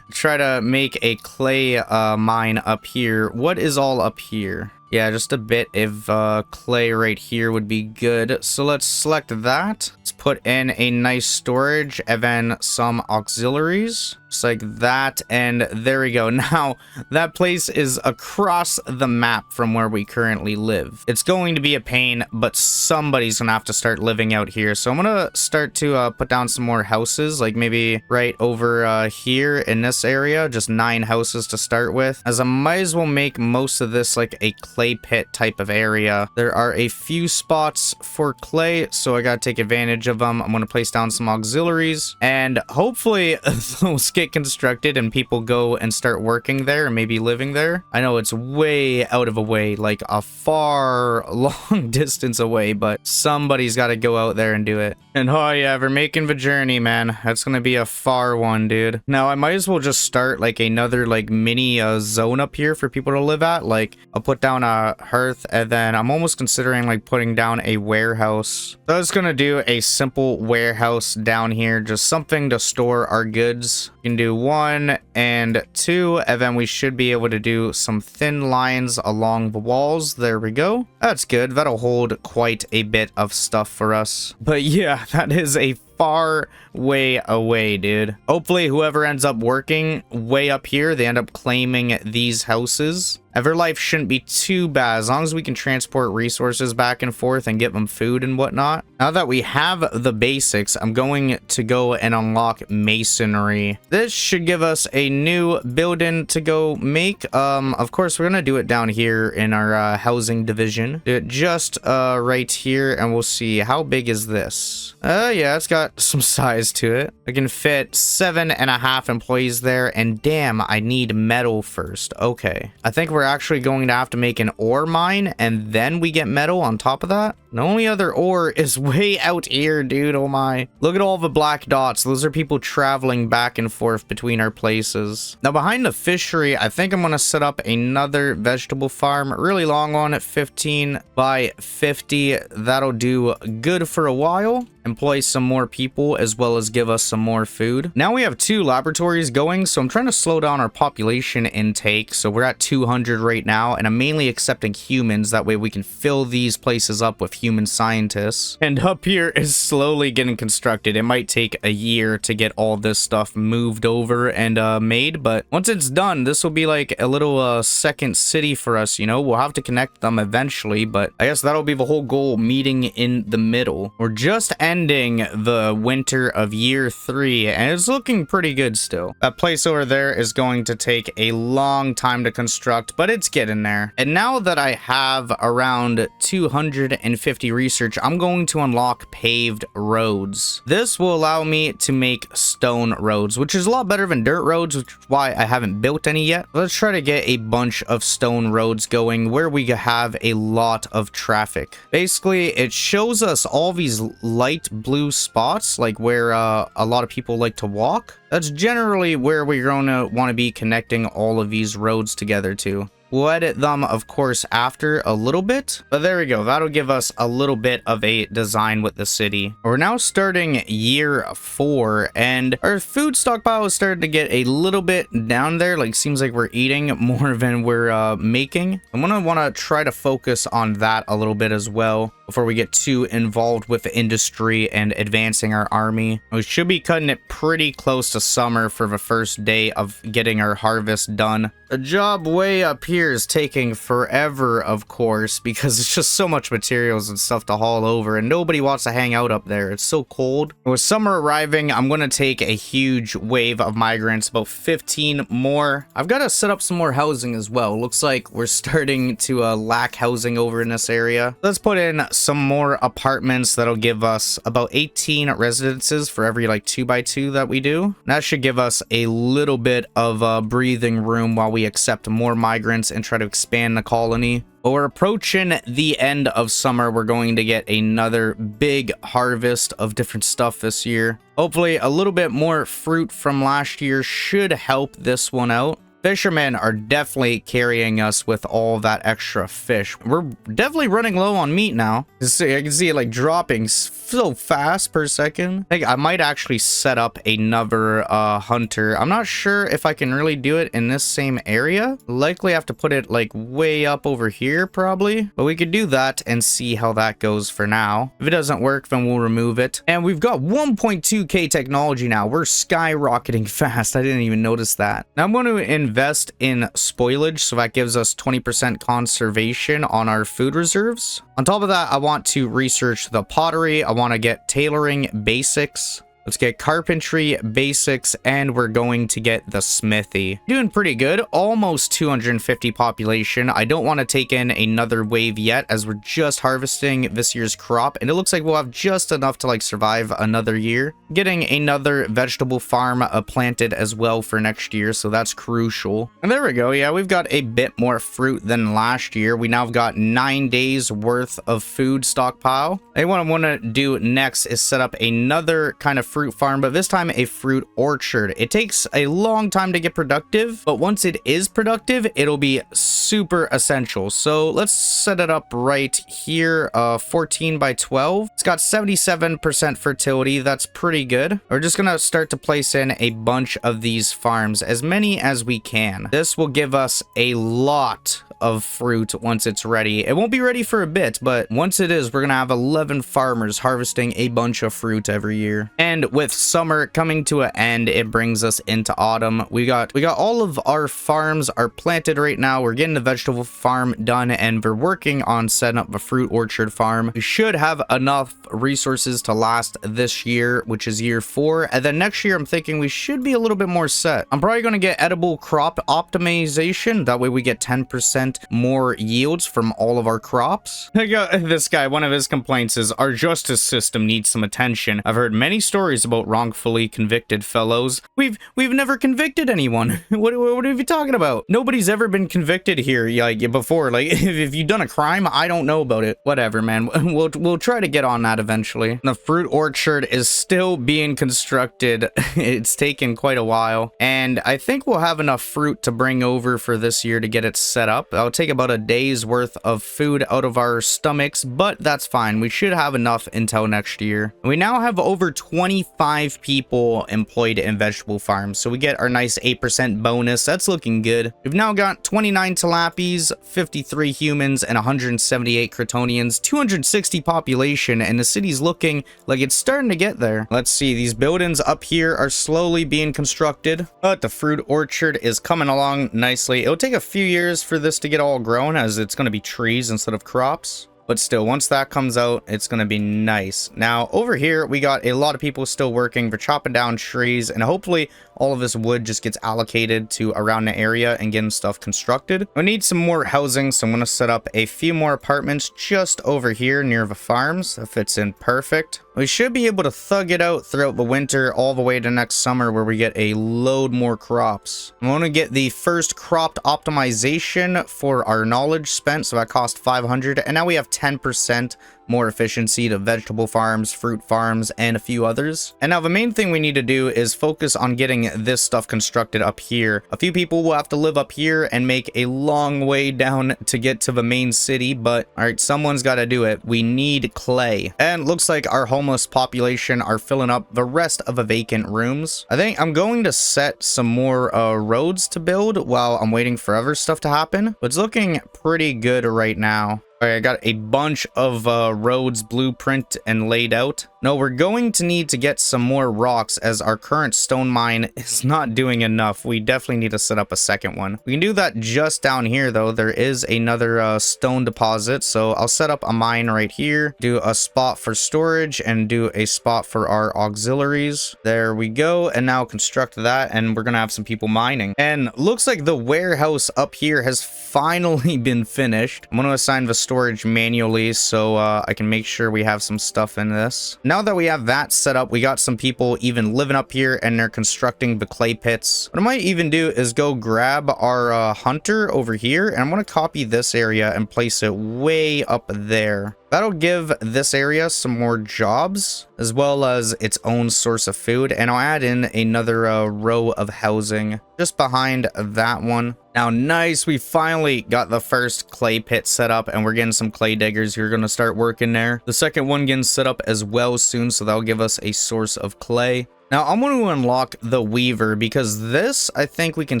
try to make a clay mine up here. What is all up here? Yeah, just a bit of clay right here would be good. So let's select that. Let's put in a nice storage and then some auxiliaries. Just like that, and there we go. Now, that place is across the map from where we currently live. It's going to be a pain, but somebody's gonna have to start living out here. So I'm gonna start to put down some more houses, like maybe right over here in this area. Just 9 houses to start with, as I might as well make most of this like a clay pit type of area. There are a few spots for clay, so I gotta take advantage of them. I'm gonna place down some auxiliaries, and hopefully those get constructed and people go and start working there and maybe living there. I know it's way out of a way, like a far long distance away, but somebody's got to go out there and do it. And oh yeah, we're making the journey, man. That's gonna be a far one, dude. Now I might as well just start like another like mini zone up here for people to live at. Like I'll put down a hearth, and then I'm almost considering like putting down a warehouse. So I was gonna do a simple warehouse down here, just something to store our goods. You can do 1 and 2, and then we should be able to do some thin lines along the walls. There we go. That's good. That'll hold quite a bit of stuff for us. But yeah, that is a far way away, dude. Hopefully whoever ends up working way up here, they end up claiming these houses. Their life shouldn't be too bad as long as we can transport resources back and forth and get them food and whatnot. Now that we have the basics, I'm going to go and unlock masonry. This should give us a new building to go make. Of course, we're gonna do it down here in our housing division. Do it just right here, and we'll see how big is this. Yeah, it's got some size to it. I can fit 7.5 employees there, and damn, I need metal first. Okay, I think we're actually going to have to make an ore mine, and then we get metal on top of that. The only other ore is way out here, dude. Oh my. Look at all the black dots. Those are people traveling back and forth between our places. Now, behind the fishery, I think I'm going to set up another vegetable farm. Really long one at 15 by 50. That'll do good for a while. Employ some more people as well as give us some more food. Now we have 2 laboratories going, so I'm trying to slow down our population intake. So we're at 200 right now, and I'm mainly accepting humans. That way we can fill these places up with human scientists. And up here is slowly getting constructed. It might take a year to get all this stuff moved over and made, but once it's done, this will be like a little second city for us, you know? We'll have to connect them eventually, but I guess that'll be the whole goal, meeting in the middle. We're just ending the winter of year 3, and it's looking pretty good still. That place over there is going to take a long time to construct, but it's getting there. And now that I have around 250 research, I'm going to unlock paved roads. This will allow me to make stone roads, which is a lot better than dirt roads, which is why I haven't built any yet. Let's try to get a bunch of stone roads going where we have a lot of traffic. Basically, it shows us all these light blue spots, like where a lot of people like to walk. That's generally where we're going to want to be connecting all of these roads together to. We'll edit them, of course, after a little bit, but there we go. That'll give us a little bit of a design with the city. We're now starting year 4, and our food stockpile is starting to get a little bit down there. Like, seems like we're eating more than we're making. I'm gonna want to try to focus on that a little bit as well before we get too involved with the industry and advancing our army. We should be cutting it pretty close to summer for the first day of getting our harvest done. The job way up here is taking forever, of course, because it's just so much materials and stuff to haul over, and nobody wants to hang out up there. It's so cold. With summer arriving, I'm going to take a huge wave of migrants, about 15 more. I've got to set up some more housing as well. Looks like we're starting to lack housing over in this area. Let's put in some more apartments. That'll give us about 18 residences for every like 2x2 that we do. That should give us a little bit of breathing room while we accept more migrants and try to expand the colony. But we're approaching the end of summer. We're going to get another big harvest of different stuff this year. Hopefully a little bit more fruit from last year should help this one out. Fishermen are definitely carrying us with all that extra fish. We're definitely running low on meat now. I can see it like dropping so fast per second. I think I might actually set up another hunter. I'm not sure if I can really do it in this same area. Likely have to put it like way up over here probably. But we could do that and see how that goes for now. If it doesn't work, then we'll remove it. And we've got 1.2k technology now. We're skyrocketing fast. I didn't even notice that. Now I'm going to invest in spoilage, so that gives us 20% conservation on our food reserves. On top of that, I want to research the pottery. I want to get tailoring basics. Let's get carpentry basics, and we're going to get the smithy. Doing pretty good. Almost 250 population. I don't want to take in another wave yet, as we're just harvesting this year's crop, and it looks like we'll have just enough to like survive another year. Getting another vegetable farm planted as well for next year, so that's crucial. And there we go. Yeah, we've got a bit more fruit than last year. We now have got 9 days worth of food stockpile. And what I want to do next is set up another kind of fruit farm, but this time a fruit orchard. It takes a long time to get productive, but once it is productive, it'll be super essential. So let's set it up right here. 14 by 12. It's got 77% fertility. That's pretty good. We're just gonna start to place in a bunch of these farms, as many as we can. This will give us a lot of fruit once it's ready. It won't be ready for a bit, but once it is, we're gonna have 11 farmers harvesting a bunch of fruit every year. And with summer coming to an end, it brings us into autumn. We got all of our farms are planted right now. We're getting the vegetable farm done, and we're working on setting up a fruit orchard farm. We should have enough resources to last this year, which is year 4, and then next year I'm thinking we should be a little bit more set. I'm probably going to get edible crop optimization. That way we get 10% more yields from all of our crops. This guy, one of his complaints is our justice system needs some attention. I've heard many stories about wrongfully convicted fellows. We've never convicted anyone. What are you talking about? Nobody's ever been convicted here like before. Like if you've done a crime, I don't know about it. Whatever, man. We'll try to get on that eventually. The fruit orchard is still being constructed. It's taken quite a while, and I think we'll have enough fruit to bring over for this year to get it set up. That'll take about a day's worth of food out of our stomachs, but that's fine. We should have enough until next year. We now have over 25 people employed in vegetable farms, so we get our nice 8% bonus. That's looking good. We've now got 29 tilapies, 53 humans, and 178 Kryptonians, 260 population, and the city's looking like it's starting to get there. Let's see, these buildings up here are slowly being constructed, but the fruit orchard is coming along nicely. It'll take a few years for this to get all grown, as it's going to be trees instead of crops. But still, once that comes out, it's going to be nice. Now, over here, we got a lot of people still working for chopping down trees, and hopefully all of this wood just gets allocated to around the area and getting stuff constructed. We need some more housing, so I'm going to set up a few more apartments just over here near the farms. That fits in perfect. We should be able to thug it out throughout the winter all the way to next summer, where we get a load more crops. I want to get the first cropped optimization for our knowledge spent, so that cost 500, and now we have 10% more efficiency to vegetable farms, fruit farms, and a few others. And now the main thing we need to do is focus on getting this stuff constructed up here. A few people will have to live up here and make a long way down to get to the main city, but all right, someone's got to do it. We need clay. And looks like our homeless population are filling up the rest of the vacant rooms. I think I'm going to set some more roads to build while I'm waiting for other stuff to happen, but it's looking pretty good right now. I got a bunch of roads blueprint and laid out. No, we're going to need to get some more rocks, as our current stone mine is not doing enough. We definitely need to set up a second one. We can do that just down here, though. There is another stone deposit, so I'll set up a mine right here, do a spot for storage, and do a spot for our auxiliaries. There we go, and now construct that, and we're gonna have some people mining. And looks like the warehouse up here has finally been finished. I'm gonna assign the storage manually so I can make sure we have some stuff in this. Now that we have that set up, we got some people even living up here, and they're constructing the clay pits. What I might even do is go grab our hunter over here, and I'm going to copy this area and place it way up there. That'll give this area some more jobs, as well as its own source of food, and I'll add in another row of housing just behind that one. Now, nice, we finally got the first clay pit set up, and we're getting some clay diggers who are going to start working there. The second one getting set up as well soon, so that'll give us a source of clay. Now, I'm going to unlock the Weaver, because this, I think we can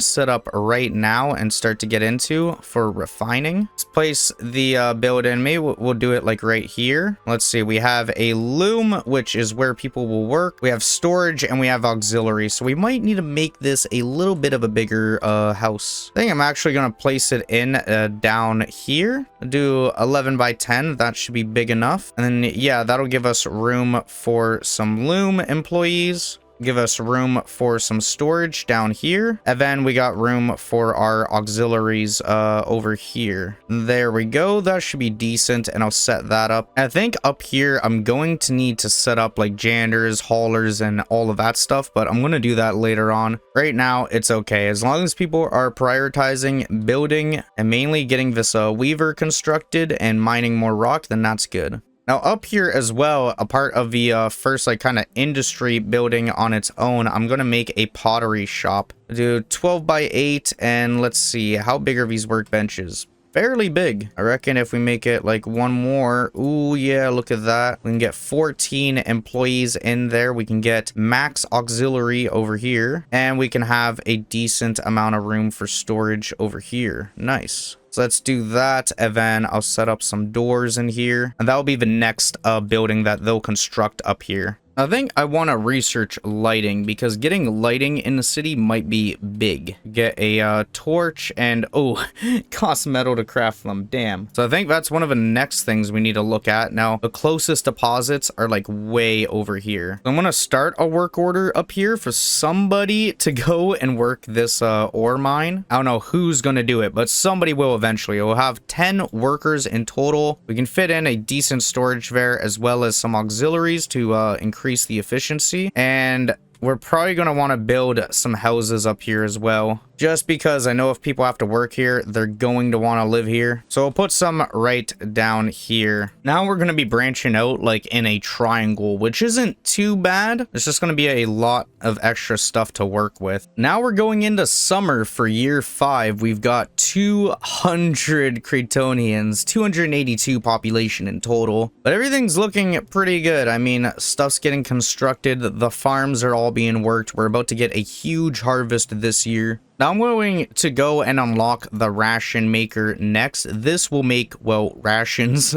set up right now and start to get into for refining. Let's place the build in. Maybe we'll do it like right here. Let's see. We have a loom, which is where people will work. We have storage, and we have auxiliary. So we might need to make this a little bit of a bigger house. I think I'm actually going to place it in down here. Do 11 by 10. That should be big enough. And then, yeah, that'll give us room for some loom employees. Give us room for some storage down here, and then we got room for our auxiliaries over here. There we go. That should be decent, and I'll set that up. I think up here I'm going to need to set up like janitors, haulers, and all of that stuff, but I'm going to do that later on. Right now it's okay, as long as people are prioritizing building and mainly getting this weaver constructed and mining more rock, then that's good. Now up here as well, a part of the first like kind of industry building on its own, I'm going to make a pottery shop. Do 12 by 8, and let's see, how big are these workbenches? Fairly big. I reckon if we make it like one more, ooh yeah, look at that. We can get 14 employees in there. We can get max auxiliary over here, and we can have a decent amount of room for storage over here. Nice. So let's do that, and then I'll set up some doors in here, and that'll be the next building that they'll construct up here. I think I want to research lighting, because getting lighting in the city might be big. Get a torch, and oh, costs metal to craft them, damn. So I think that's one of the next things we need to look at. Now, the closest deposits are like way over here. So I'm going to start a work order up here for somebody to go and work this ore mine. I don't know who's going to do it, but somebody will eventually. We'll have 10 workers in total. We can fit in a decent storage there, as well as some auxiliaries to increase the efficiency. And we're probably going to want to build some houses up here as well. Just because I know if people have to work here, they're going to want to live here. So we'll put some right down here. Now we're going to be branching out like in a triangle, which isn't too bad. It's just going to be a lot of extra stuff to work with. Now we're going into summer for year 5. We've got 200 Cretonians, 282 population in total. But everything's looking pretty good. I mean, stuff's getting constructed. The farms are all being worked. We're about to get a huge harvest this year. Now I'm going to go and unlock the ration maker next. This will make, well, rations.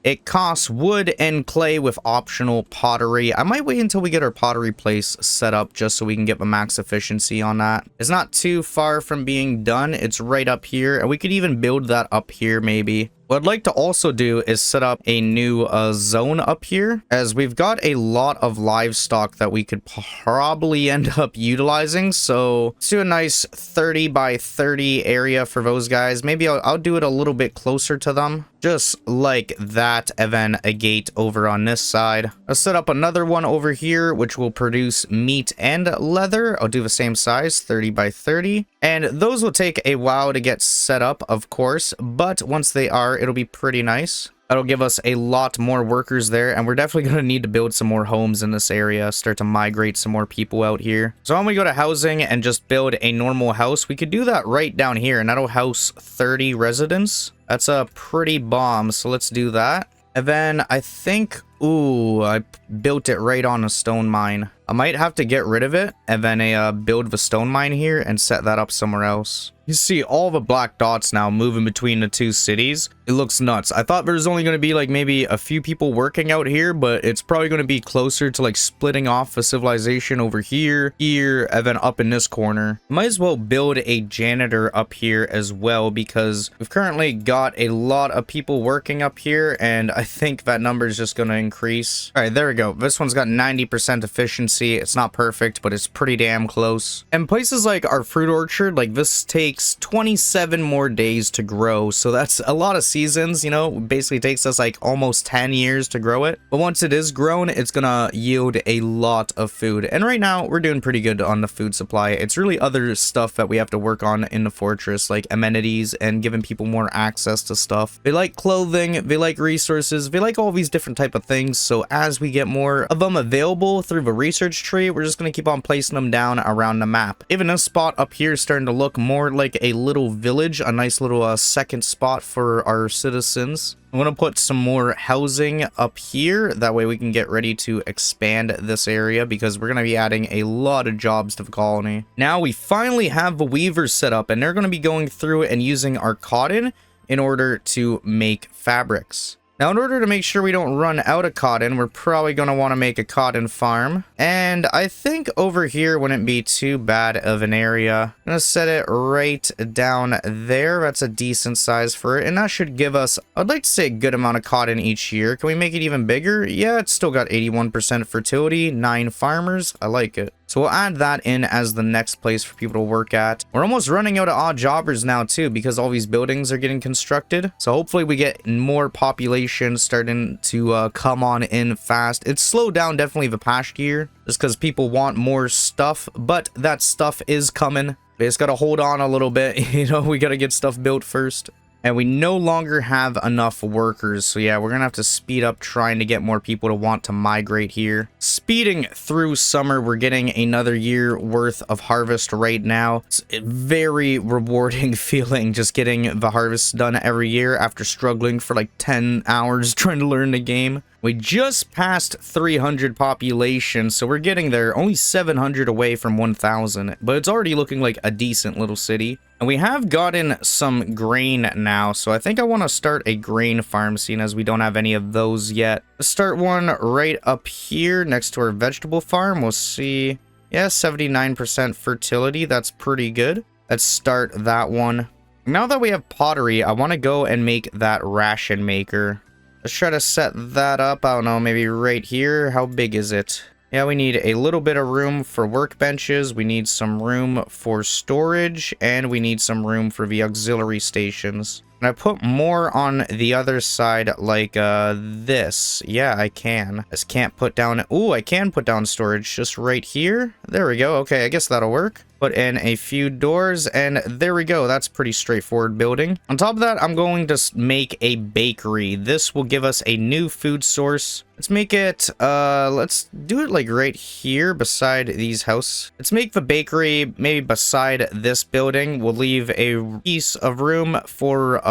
It costs wood and clay with optional pottery. I might wait until we get our pottery place set up just so we can get the max efficiency on that. It's not too far from being done. It's right up here, and we could even build that up here maybe. What I'd like to also do is set up a new zone up here, as we've got a lot of livestock that we could probably end up utilizing. So let's do a nice 30 by 30 area for those guys. Maybe I'll do it a little bit closer to them, just like that, and then a gate over on this side. I'll set up another one over here, which will produce meat and leather. I'll do the same size, 30 by 30. And those will take a while to get set up, of course, but once they are, it'll be pretty nice. That'll give us a lot more workers there, and we're definitely going to need to build some more homes in this area, start to migrate some more people out here. So when we go to housing and just build a normal house, we could do that right down here, and that'll house 30 residents. That's a pretty bomb, so let's do that. And then I think, ooh, I built it right on a stone mine. I might have to get rid of it and then build the stone mine here and set that up somewhere else. You see all the black dots now moving between the two cities. It looks nuts. I thought there's only going to be like maybe a few people working out here, but it's probably going to be closer to like splitting off a civilization over here, and then up in this corner. Might as well build a janitor up here as well, because we've currently got a lot of people working up here, and I think that number is just going to increase. All right, there we go. This one's got 90% efficiency. It's not perfect, but it's pretty damn close. And places like our fruit orchard, like this takes 27 more days to grow, so that's a lot of seasons, you know. Basically takes us like almost 10 years to grow it, but once it is grown, it's gonna yield a lot of food. And right now we're doing pretty good on the food supply. It's really other stuff that we have to work on in the fortress, like amenities and giving people more access to stuff. They like clothing, they like resources, they like all these different type of things. So as we get more of them available through the research tree, we're just gonna keep on placing them down around the map. Even this spot up here is starting to look more like a little village, a nice little second spot for our citizens. I'm going to put some more housing up here. That way we can get ready to expand this area, because we're going to be adding a lot of jobs to the colony. Now we finally have the weavers set up, and they're going to be going through and using our cotton in order to make fabrics. Now, in order to make sure we don't run out of cotton, we're probably going to want to make a cotton farm. And I think over here wouldn't be too bad of an area. I'm going to set it right down there. That's a decent size for it. And that should give us, I'd like to say, a good amount of cotton each year. Can we make it even bigger? Yeah, it's still got 81% fertility, 9 farmers. I like it. So we'll add that in as the next place for people to work at. We're almost running out of odd jobbers now too, because all these buildings are getting constructed. So hopefully we get more population starting to come on in fast. It's slowed down definitely the past year, just because people want more stuff, but that stuff is coming. We just gotta hold on a little bit. You know, we gotta get stuff built first. And we no longer have enough workers. So yeah, we're going to have to speed up trying to get more people to want to migrate here. Speeding through summer, we're getting another year worth of harvest right now. It's a very rewarding feeling just getting the harvest done every year after struggling for like 10 hours trying to learn the game. We just passed 300 population, so we're getting there, only 700 away from 1,000, but it's already looking like a decent little city. And we have gotten some grain now, so I think I want to start a grain farm, seeing as we don't have any of those yet. Let's start one right up here next to our vegetable farm. We'll see. Yeah, 79% fertility. That's pretty good. Let's start that one. Now that we have pottery, I want to go and make that ration maker. Let's try to set that up. I don't know, maybe right here. How big is it? Yeah, we need a little bit of room for workbenches. We need some room for storage, and we need some room for the auxiliary stations. Can I put more on the other side like this? Yeah, I can. Just can't put down... Ooh, I can put down storage just right here. There we go. Okay, I guess that'll work. Put in a few doors, and there we go. That's pretty straightforward building. On top of that, I'm going to make a bakery. This will give us a new food source. Let's make it, let's do it like right here beside these houses. Let's make the bakery maybe beside this building. We'll leave a piece of room for,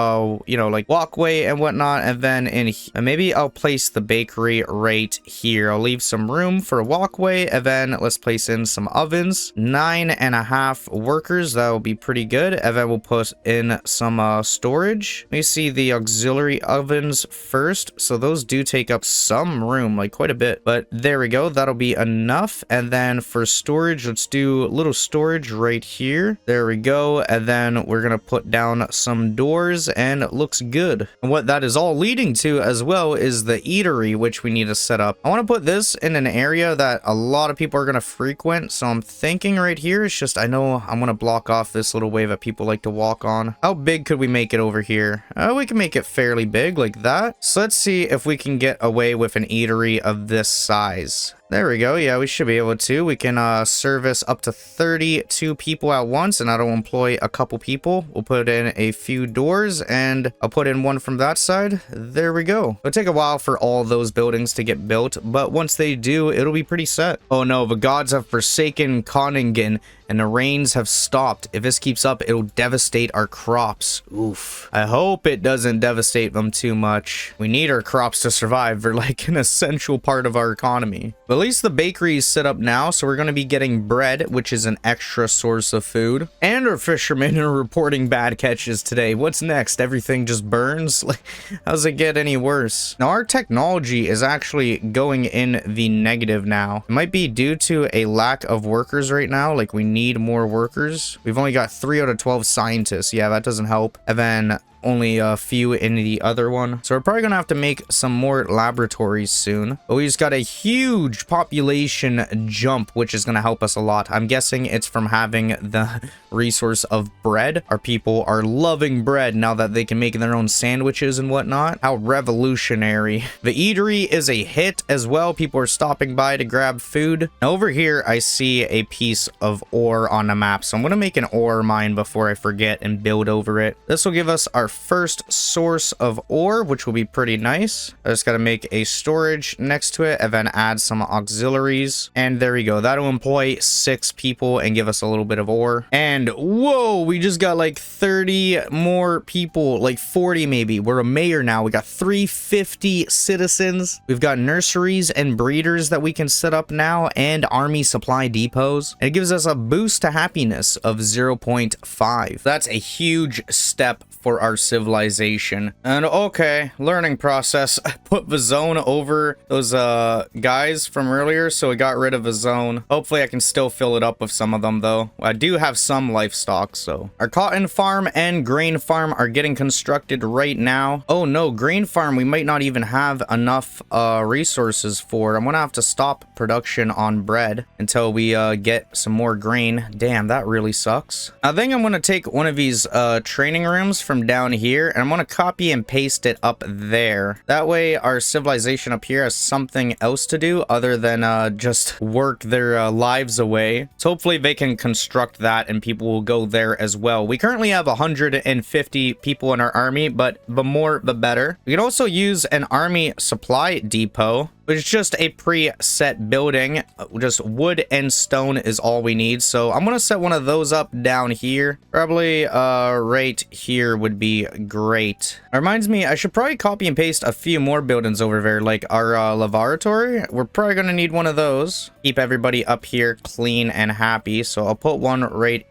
you know, like walkway and whatnot. And then maybe I'll place the bakery right here. I'll leave some room for a walkway, and then let's place in some ovens. 9.5 workers. That will be pretty good. And then we'll put in some storage. Let me see the auxiliary ovens first. So those do take up some room, like quite a bit, but there we go. That'll be enough. And then for storage, let's do a little storage right here. There we go. And then we're gonna put down some doors, and it looks good. And what that is all leading to as well is the eatery, which we need to set up. I want to put this in an area that a lot of people are gonna frequent, so I'm thinking right here. It's just, I know I'm gonna block off this little way that people like to walk on. How big could we make it over here? We can make it fairly big like that. So let's see if we can get away with an eatery of this size. There we go. Yeah, we should be able to. We can service up to 32 people at once, and that'll employ a couple people. We'll put in a few doors, and I'll put in one from that side. There we go. It'll take a while for all those buildings to get built, but once they do, it'll be pretty set. Oh no, the gods have forsaken Conningen, and the rains have stopped. If this keeps up, it'll devastate our crops. Oof. I hope it doesn't devastate them too much. We need our crops to survive. They're like an essential part of our economy. But at least the bakery is set up now, so we're going to be getting bread, which is an extra source of food. And our fishermen are reporting bad catches today. What's next? Everything just burns? Like, how's it get any worse? Now, our technology is actually going in the negative now. It might be due to a lack of workers right now. Like, we need more workers. We've only got 3 out of 12 scientists. Yeah, that doesn't help. And then only a few in the other one. So we're probably gonna have to make some more laboratories soon. But we just got a huge population jump, which is gonna help us a lot. I'm guessing it's from having the resource of bread. Our people are loving bread now that they can make their own sandwiches and whatnot. How revolutionary. The eatery is a hit as well. People are stopping by to grab food. Now over here, I see a piece of ore on the map. So I'm gonna make an ore mine before I forget and build over it. This will give us our first source of ore, which will be pretty nice. I just got to make a storage next to it and then add some auxiliaries. And there we go. That'll employ 6 people and give us a little bit of ore. And whoa, we just got like 30 more people, like 40 maybe. We're a mayor now. We got 350 citizens. We've got nurseries and breeders that we can set up now, and army supply depots. And it gives us a boost to happiness of 0.5. That's a huge step for our civilization. And okay, learning process. I put the zone over those guys from earlier, so I got rid of the zone. Hopefully I can still fill it up with some of them though. I do have some livestock. So our cotton farm and grain farm are getting constructed right now. Oh no, grain farm we might not even have enough resources for. I'm gonna have to stop production on bread until we get some more grain. Damn, that really sucks. I think I'm gonna take one of these training rooms from down here, and I'm gonna copy and paste it up there. That way our civilization up here has something else to do other than just work their lives away. So hopefully they can construct that and people will go there as well. We currently have 150 people in our army, but the more the better. We can also use an army supply depot, which is just a preset building. Just wood and stone is all we need. So I'm gonna set one of those up down here. Probably right here would be great. It reminds me, I should probably copy and paste a few more buildings over there, like our laboratory. We're probably gonna need one of those. Keep everybody up here clean and happy. So I'll put one right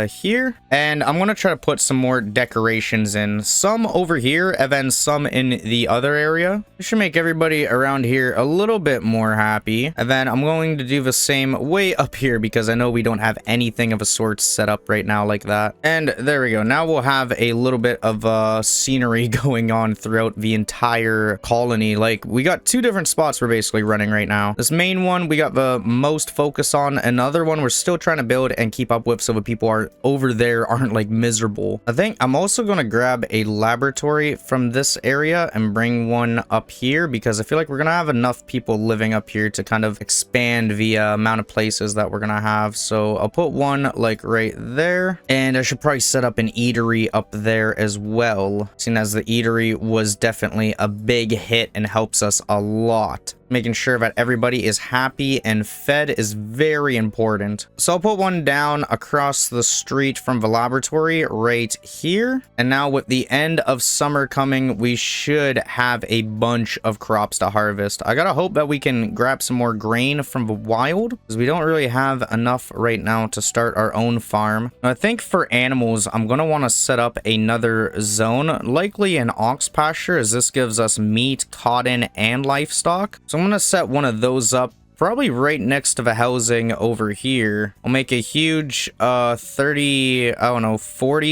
here, and I'm gonna try to put some more decorations in, some over here and then some in the other area. This should make everybody around here a little bit more happy. And then I'm going to do the same way up here because I know we don't have anything of a sort set up right now like that. And there we go. Now we'll have a little bit of scenery going on throughout the entire colony. Like, we got 2 different spots we're basically running right now. This main one we got the most focus on. Another one we're still trying to build and keep up with so the people are over there aren't like miserable. I think I'm also going to grab a laboratory from this area and bring one up here because I feel like we're going to have enough people living up here to kind of expand the amount of places that we're going to have. So I'll put one like right there, and I should probably set up an eatery up there as well, seeing as the eatery was definitely a big hit and helps us a lot. Making sure that everybody is happy and fed is very important. So I'll put one down across the street from the laboratory right here. And now with the end of summer coming, we should have a bunch of crops to harvest. I gotta hope that we can grab some more grain from the wild, because we don't really have enough right now to start our own farm. I think for animals, I'm gonna want to set up another zone, likely an ox pasture, as this gives us meat, cotton, and livestock. So I'm going to set one of those up probably right next to the housing over here. I'll make a huge 40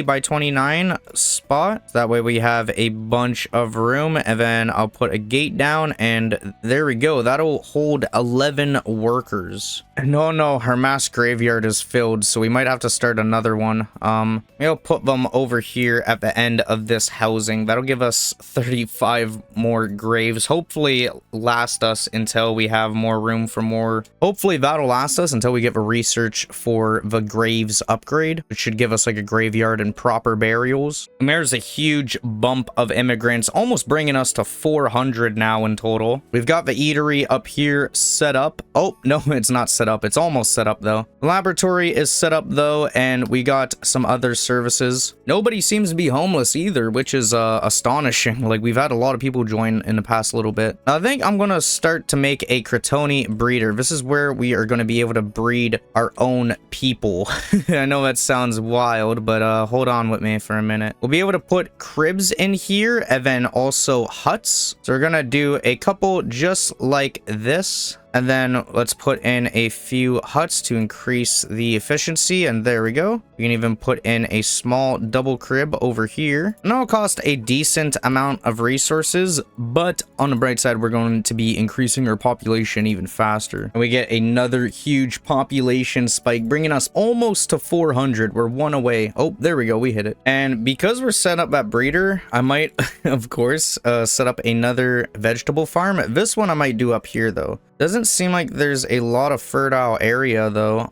by 29 spot. That way we have a bunch of room, and then I'll put a gate down, and there we go. That'll hold 11 workers. No, her mass graveyard is filled, so we might have to start another one. Maybe I'll put them over here at the end of this housing. That'll give us 35 more graves. Hopefully last us until we have more room for more. Hopefully that'll last us until we get the research for the graves upgrade, which should give us like a graveyard and proper burials. And there's a huge bump of immigrants, almost bringing us to 400 now in total. We've got the eatery up here set up. Oh, no, it's not set up. It's almost set up though. The laboratory is set up though, and we got some other services. Nobody seems to be homeless either, which is astonishing. Like, we've had a lot of people join in the past little bit. I think I'm gonna start to make a Crotoni breeder. This is where we are going to be able to breed our own people. I know that sounds wild, but hold on with me for a minute. We'll be able to put cribs in here, and then also huts. So we're gonna do a couple just like this. And then let's put in a few huts to increase the efficiency. And there we go. We can even put in a small double crib over here. And that'll cost a decent amount of resources, but on the bright side, we're going to be increasing our population even faster. And we get another huge population spike, bringing us almost to 400. We're one away. Oh, there we go. We hit it. And because we're set up that breeder, I might, of course, set up another vegetable farm. This one I might do up here, though. Doesn't seem like there's a lot of fertile area though.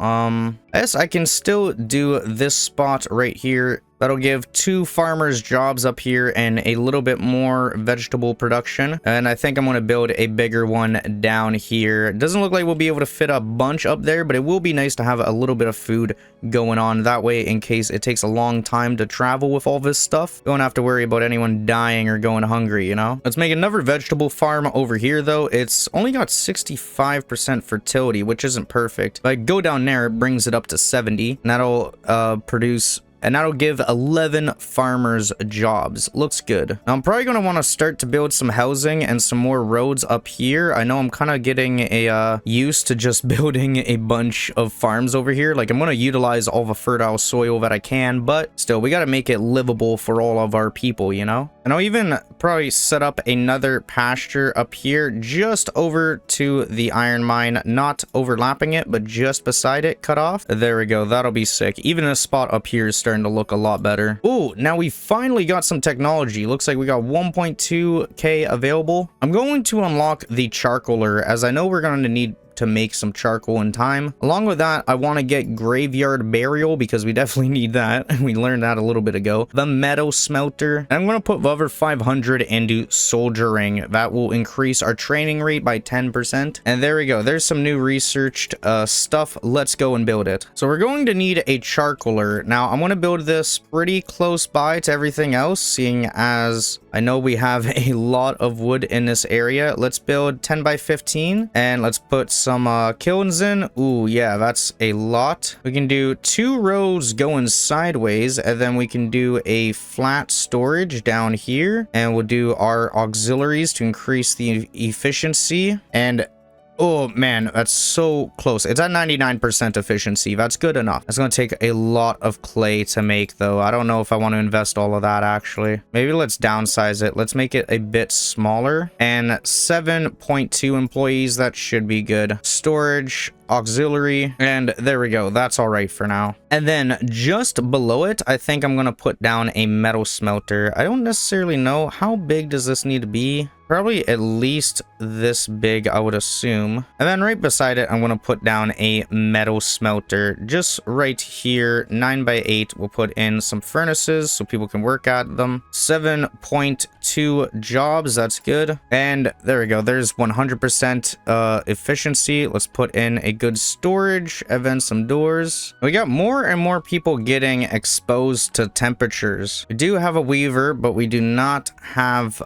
Yes, I can still do this spot right here. That'll give 2 farmers jobs up here and a little bit more vegetable production. And I think I'm going to build a bigger one down here. It doesn't look like we'll be able to fit a bunch up there, but it will be nice to have a little bit of food going on. That way, in case it takes a long time to travel with all this stuff, we don't have to worry about anyone dying or going hungry, you know? Let's make another vegetable farm over here, though. It's only got 65% fertility, which isn't perfect. If I go down there, it brings it up to 70. And that'll produce... and that'll give 11 farmers jobs. Looks good. Now, I'm probably going to want to start to build some housing and some more roads up here. I know I'm kind of getting used to just building a bunch of farms over here. Like, I'm going to utilize all the fertile soil that I can, but still, we got to make it livable for all of our people, you know? And I'll even probably set up another pasture up here just over to the iron mine, not overlapping it, but just beside it, cut off. There we go. That'll be sick. Even this spot up here is starting to look a lot better. Oh, now we finally got some technology. Looks like we got 1.2k available. I'm going to unlock the charcoaler, as I know we're going to need to make some charcoal in time. Along with that, I want to get graveyard burial because we definitely need that. We learned that a little bit ago. The metal smelter. And I'm going to put the other 500 into soldiering. That will increase our training rate by 10%. And there we go. There's some new researched stuff. Let's go and build it. So we're going to need a charcoaler. Now, I'm going to build this pretty close by to everything else, seeing as I know we have a lot of wood in this area. Let's build 10 by 15 and let's put some kilns in. Ooh, yeah, that's a lot. We can do 2 rows going sideways, and then we can do a flat storage down here, and we'll do our auxiliaries to increase the efficiency. And oh man, that's so close. It's at 99% efficiency. That's good enough. It's going to take a lot of clay to make, though. I don't know if I want to invest all of that, actually. Maybe let's downsize it. Let's make it a bit smaller. And 7.2 employees, that should be good. Storage, auxiliary, and there we go. That's all right for now. And then just below it, I think I'm gonna put down a metal smelter. I don't necessarily know how big does this need to be. Probably at least this big, I would assume. And then right beside it, I'm going to put down a metal smelter just right here. 9x8. We'll put in some furnaces so people can work at them. 7.2 jobs. That's good. And there we go. There's 100% efficiency. Let's put in a good storage and then some doors. We got more and more people getting exposed to temperatures. We do have a weaver, but we do not have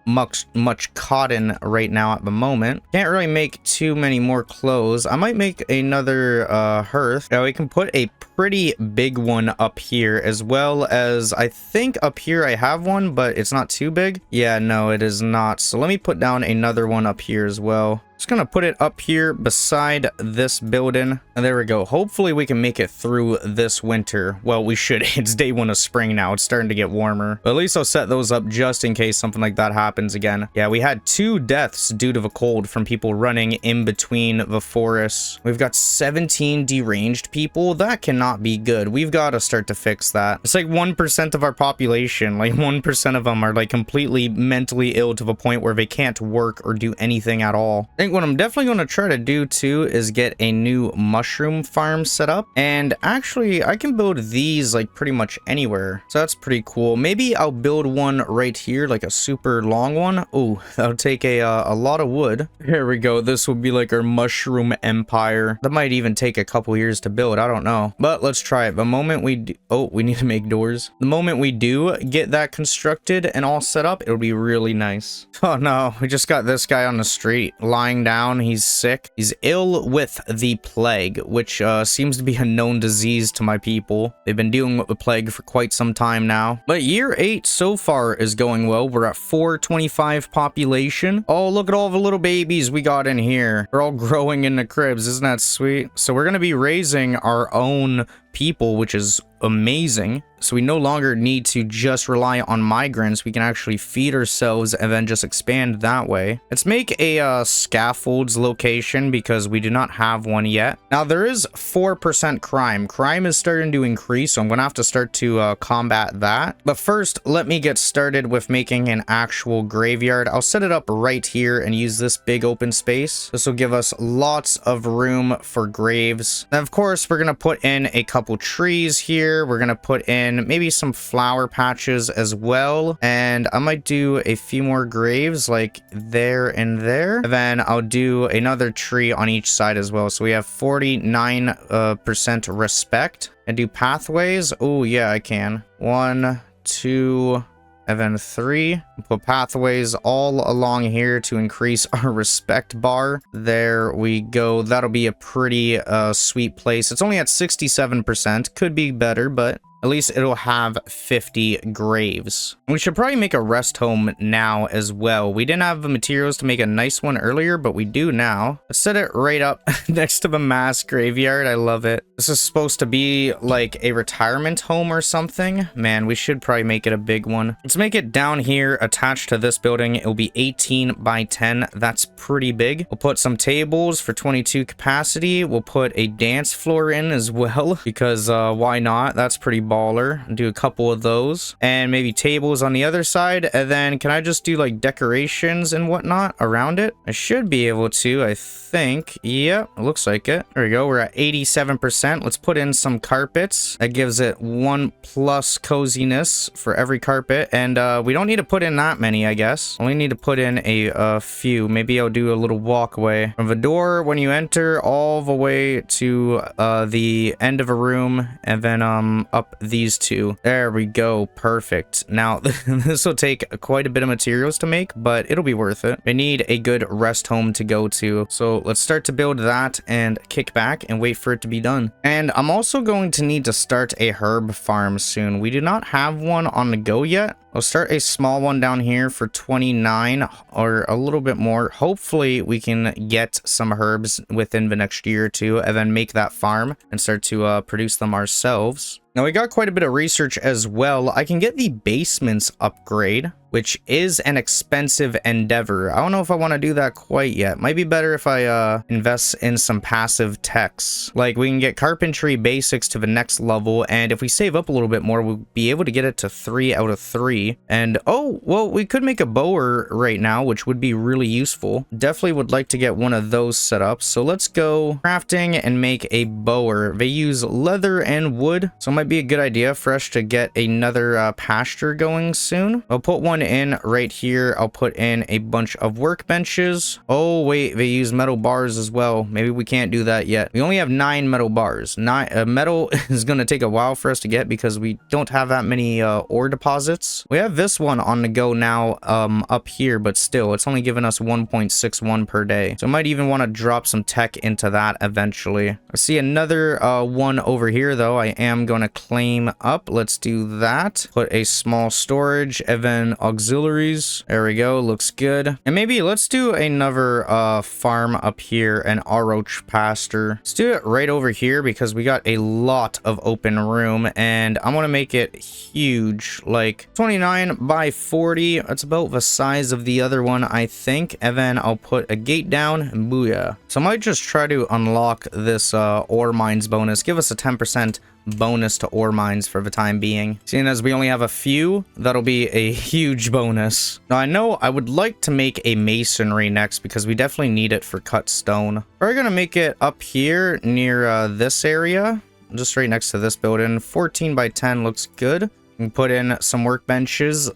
much cotton right now at the moment. Can't really make too many more clothes. I might make another hearth. Yeah, we can put a pretty big one up here, as well as I think up here I have one, but it's not too big. Yeah, no, it is not. So let me put down another one up here as well. Just gonna put it up here beside this building, and there we go. Hopefully we can make it through this winter. Well, we should. It's day 1 of spring now. It's starting to get warmer, but at least I'll set those up just in case something like that happens again. Yeah, we had 2 deaths due to the cold from people running in between the forests. We've got 17 deranged people. That cannot be good. We've got to start to fix that. It's like 1% of our population. Like 1% of them are like completely mentally ill to the point where they can't work or do anything at all. What I'm definitely going to try to do too is get a new mushroom farm set up, and actually I can build these like pretty much anywhere, so that's pretty cool. Maybe I'll build one right here, like a super long one. Oh, that'll take a lot of wood. Here we go. This will be like our mushroom empire. That might even take a couple years to build. I don't know, but let's try it. The moment we do, oh, we need to make doors. The moment we do get that constructed and all set up, it'll be really nice. Oh no, we just got this guy on the street lying down. He's sick. He's ill with the plague, which seems to be a known disease to my people. They've been dealing with the plague for quite some time now. But year 8 so far is going well. We're at 425 population. Oh, look at all the little babies we got in here. They're all growing in the cribs. Isn't that sweet? So we're going to be raising our own people, which is amazing. So we no longer need to just rely on migrants. We can actually feed ourselves and then just expand that way. Let's make a scaffolds location because we do not have one yet. Now there is 4% crime. Crime is starting to increase, so I'm gonna have to start to combat that. But first, let me get started with making an actual graveyard. I'll set it up right here and use this big open space. This will give us lots of room for graves. And of course, we're gonna put in a couple trees here. We're gonna put in maybe some flower patches as well, and I might do a few more graves like there and there, and then I'll do another tree on each side as well. So we have 49% respect. And do pathways. Oh yeah, I can. 1, 2, and then 3. Put pathways all along here to increase our respect bar. There we go. That'll be a pretty sweet place. It's only at 67%. Could be better, but at least it'll have 50 graves. We should probably make a rest home now as well. We didn't have the materials to make a nice one earlier, but we do now. Let's set it right up next to the mass graveyard. I love it. This is supposed to be like a retirement home or something. Man, we should probably make it a big one. Let's make it down here attached to this building. It'll be 18 by 10. That's pretty big. We'll put some tables for 22 capacity. We'll put a dance floor in as well because why not? That's pretty baller. Do a couple of those, and maybe tables on the other side. And then can I just do like decorations and whatnot around it? I should be able to, I think. Yep, it looks like it. There we go. We're at 87%. Let's put in some carpets. That gives it 1+ coziness for every carpet, and we don't need to put in that many, I guess. Only need to put in a few. Maybe I'll do a little walkway from the door when you enter all the way to the end of a room, and then up these two. There we go. Perfect. Now this will take quite a bit of materials to make, but it'll be worth it. I need a good rest home to go to, so let's start to build that and kick back and wait for it to be done. And I'm also going to need to start a herb farm soon. We do not have one on the go yet. I'll start a small one down here for 29 or a little bit more. Hopefully we can get some herbs within the next year or two, and then make that farm and start to produce them ourselves. Now we got quite a bit of research as well. I can get the basements upgrade. which is an expensive endeavor. I don't know if I want to do that quite yet. Might be better if I invest in some passive techs. Like, we can get carpentry basics to the next level, and if we save up a little bit more, we'll be able to get it to 3 out of 3. And oh, well, we could make a bower right now, which would be really useful. Definitely would like to get one of those set up. So let's go crafting and make a bower. They use leather and wood, so it might be a good idea for us to get another pasture going soon. I'll put one in right here. I'll put in a bunch of workbenches. Oh wait, they use metal bars as well. Maybe we can't do that yet. We only have 9 metal bars. Metal is going to take a while for us to get because we don't have that many ore deposits. We have this one on the go now up here, but still it's only giving us 1.61 per day, so I might even want to drop some tech into that eventually. I see another one over here though. I am going to claim up. Let's do that. Put a small storage and then auxiliaries. There we go. Looks good. And maybe let's do another farm up here, an Oroch pasture. Let's do it right over here because we got a lot of open room, and I want to make it huge, like 29 by 40. That's about the size of the other one, I think. And then I'll put a gate down, and booyah. So I might just try to unlock this ore mines bonus. Give us a 10% bonus to ore mines for the time being. Seeing as we only have a few, that'll be a huge bonus. Now I know I would like to make a masonry next because we definitely need it for cut stone. We're gonna make it up here near this area, just right next to this building. 14 by 10 looks good. We can put in some workbenches.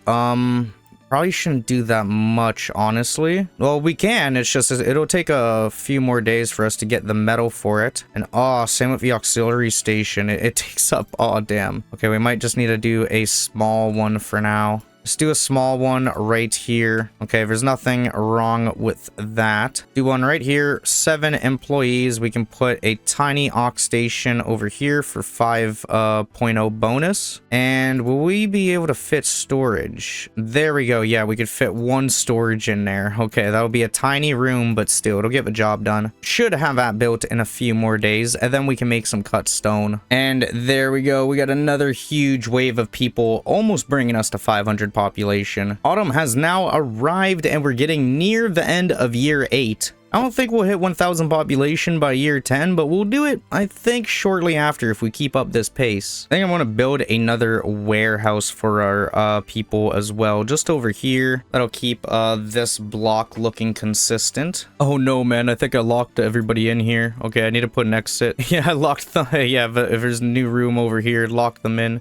Probably shouldn't do that much, honestly. Well, we can. It's just it'll take a few more days for us to get the metal for it. And oh, same with the auxiliary station. It takes up, oh damn. Okay, we might just need to do a small one for now. Let's do a small one right here. Okay, there's nothing wrong with that. Do one right here. 7 employees. We can put a tiny aux station over here for 5.0 bonus. And will we be able to fit storage? There we go. Yeah, we could fit 1 storage in there. Okay, that'll be a tiny room, but still, it'll get the job done. Should have that built in a few more days, and then we can make some cut stone. And there we go. We got another huge wave of people, almost bringing us to 500 population. Autumn has now arrived, and we're getting near the end of year 8. I don't think we'll hit 1,000 population by year 10, but we'll do it, I think, shortly after if we keep up this pace. I think I want to build another warehouse for our people as well, just over here. That'll keep this block looking consistent. Oh no, man, I think I locked everybody in here. Okay, I need to put an exit. Yeah, I locked the... Yeah, but if there's a new room over here, lock them in.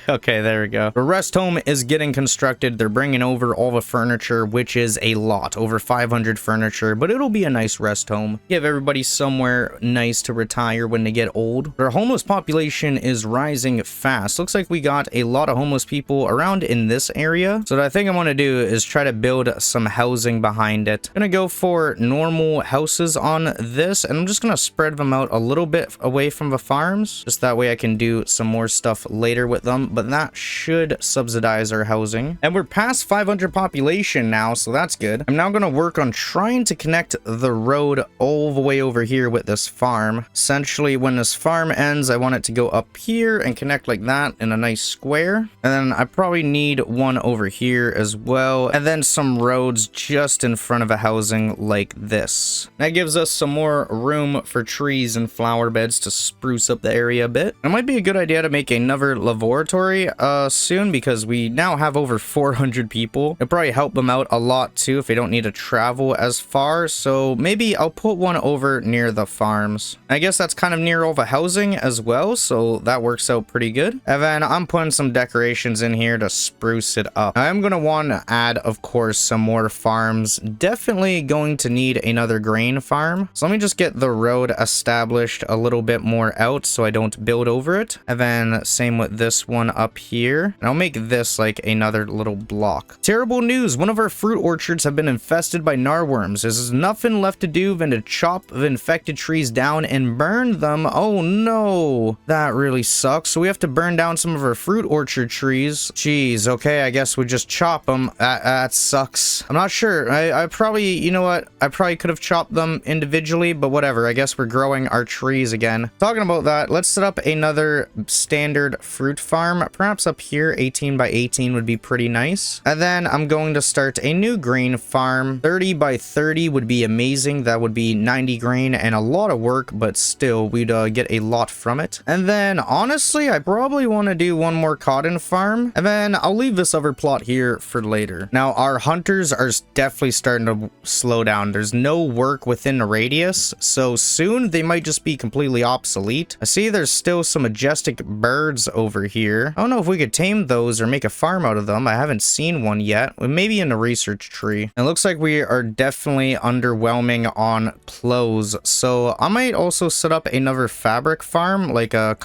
Okay, there we go. The rest home is getting constructed. They're bringing over all the furniture, which is a lot, over 500 furniture, but it'll be a nice rest home. Give everybody somewhere nice to retire when they get old. Our homeless population is rising fast. Looks like we got a lot of homeless people around in this area. So what I think I want to do is try to build some housing behind it. I'm gonna go for normal houses on this, and I'm just gonna spread them out a little bit away from the farms. Just that way I can do some more stuff later with them, but that should subsidize our housing. And we're past 500 population now, so that's good. I'm now gonna work on trying to connect the road all the way over here with this farm. Essentially, when this farm ends, I want it to go up here and connect like that in a nice square. And then I probably need one over here as well. And then some roads just in front of a housing like this. That gives us some more room for trees and flower beds to spruce up the area a bit. It might be a good idea to make another laboratory soon, because we now have over 400 people. It'll probably help them out a lot too if they don't need to travel as far. So maybe I'll put one over near the farms. I guess that's kind of near all the housing as well, so that works out pretty good. And then I'm putting some decorations in here to spruce it up. I'm going to want to add, of course, some more farms. Definitely going to need another grain farm. So let me just get the road established a little bit more out so I don't build over it. And then same with this one up here. And I'll make this like another little block. Terrible news. One of our fruit orchards have been infested by gnarworms. This is nothing nothing left to do than to chop the infected trees down and burn them. Oh no, that really sucks. So we have to burn down some of our fruit orchard trees. Jeez, okay, I guess we just chop them. That sucks. I'm not sure. I probably, you know what? I probably could have chopped them individually, but whatever. I guess we're growing our trees again. Talking about that, let's set up another standard fruit farm. Perhaps up here, 18 by 18 would be pretty nice. And then I'm going to start a new grain farm. 30 by 30 would be amazing. That would be 90 grain and a lot of work, but still we'd get a lot from it. And then honestly, I probably want to do one more cotton farm, and then I'll leave this other plot here for later. Now our hunters are definitely starting to slow down. There's no work within the radius, so soon they might just be completely obsolete. I see there's still some majestic birds over here. I don't know if we could tame those or make a farm out of them. I haven't seen one yet. Maybe in the research tree. It looks like we are definitely underwhelming on clothes, so I might also set up another fabric farm, like a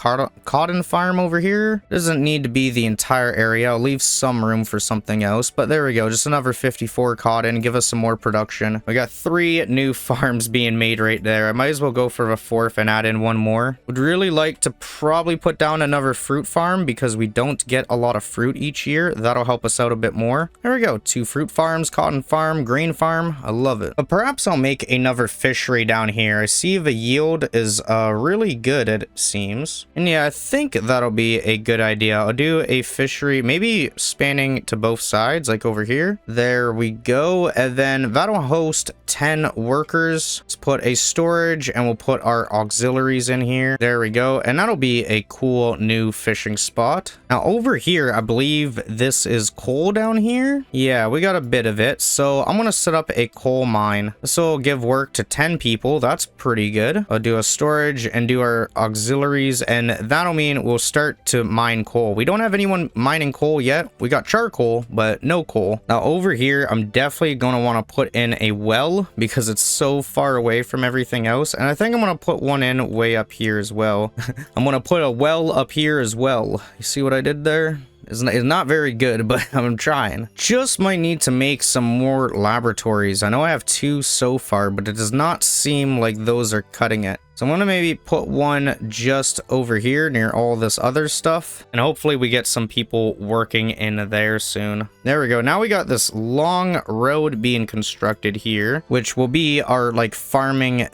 cotton farm over here. Doesn't need to be the entire area. I'll leave some room for something else, but there we go. Just another 54 cotton. Give us some more production. We got 3 new farms being made right there. I might as well go for a 4th and add in one more. Would really like to probably put down another fruit farm because we don't get a lot of fruit each year. That'll help us out a bit more. There we go. 2 fruit farms, cotton farm, grain farm. I love it. But perhaps I'll make another fishery down here. I see the yield is really good, it seems. And yeah, I think that'll be a good idea. I'll do a fishery, maybe spanning to both sides, like over here. There we go. And then that'll host 10 workers. Let's put a storage and we'll put our auxiliaries in here. There we go. And that'll be a cool new fishing spot. Now over here, I believe this is coal down here. Yeah, we got a bit of it. So I'm going to set up a coal mine. This will give work to 10 people. That's pretty good. I'll do a storage and do our auxiliaries, and that'll mean we'll start to mine coal. We don't have anyone mining coal yet. We got charcoal, but no coal. Now over here, I'm definitely going to want to put in a well because it's so far away from everything else. And I think I'm going to put one in way up here as well. I'm going to put a well up here as well. You see what I did there? It's not very good, but I'm trying. Just might need to make some more laboratories. I know I have 2 so far, but it does not seem like those are cutting it. So I'm going to maybe put one just over here near all this other stuff. And hopefully we get some people working in there soon. There we go. Now we got this long road being constructed here, which will be our like farming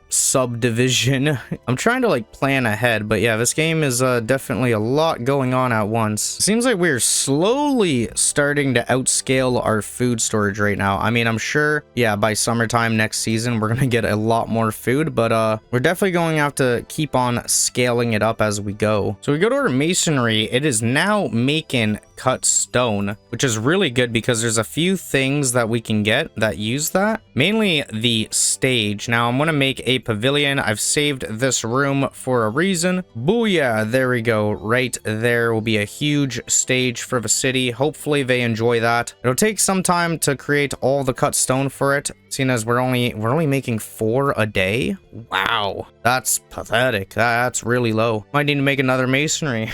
subdivision. I'm trying to like plan ahead, but yeah, this game is definitely a lot going on at once. Seems like we're slowly starting to outscale our food storage right now. I mean, I'm sure, yeah, by summertime next season, we're gonna get a lot more food, but we're definitely going to have to keep on scaling it up as we go. So we go to our masonry. It is now making cut stone, which is really good because there's a few things that we can get that use that. Mainly the stage. Now I'm going to make a pavilion. I've saved this room for a reason. Booyah, there we go. Right there will be a huge stage for the city. Hopefully they enjoy that. It'll take some time to create all the cut stone for it, seeing as we're only making 4 a day. Wow, that's pathetic. That's really low. Might need to make another masonry.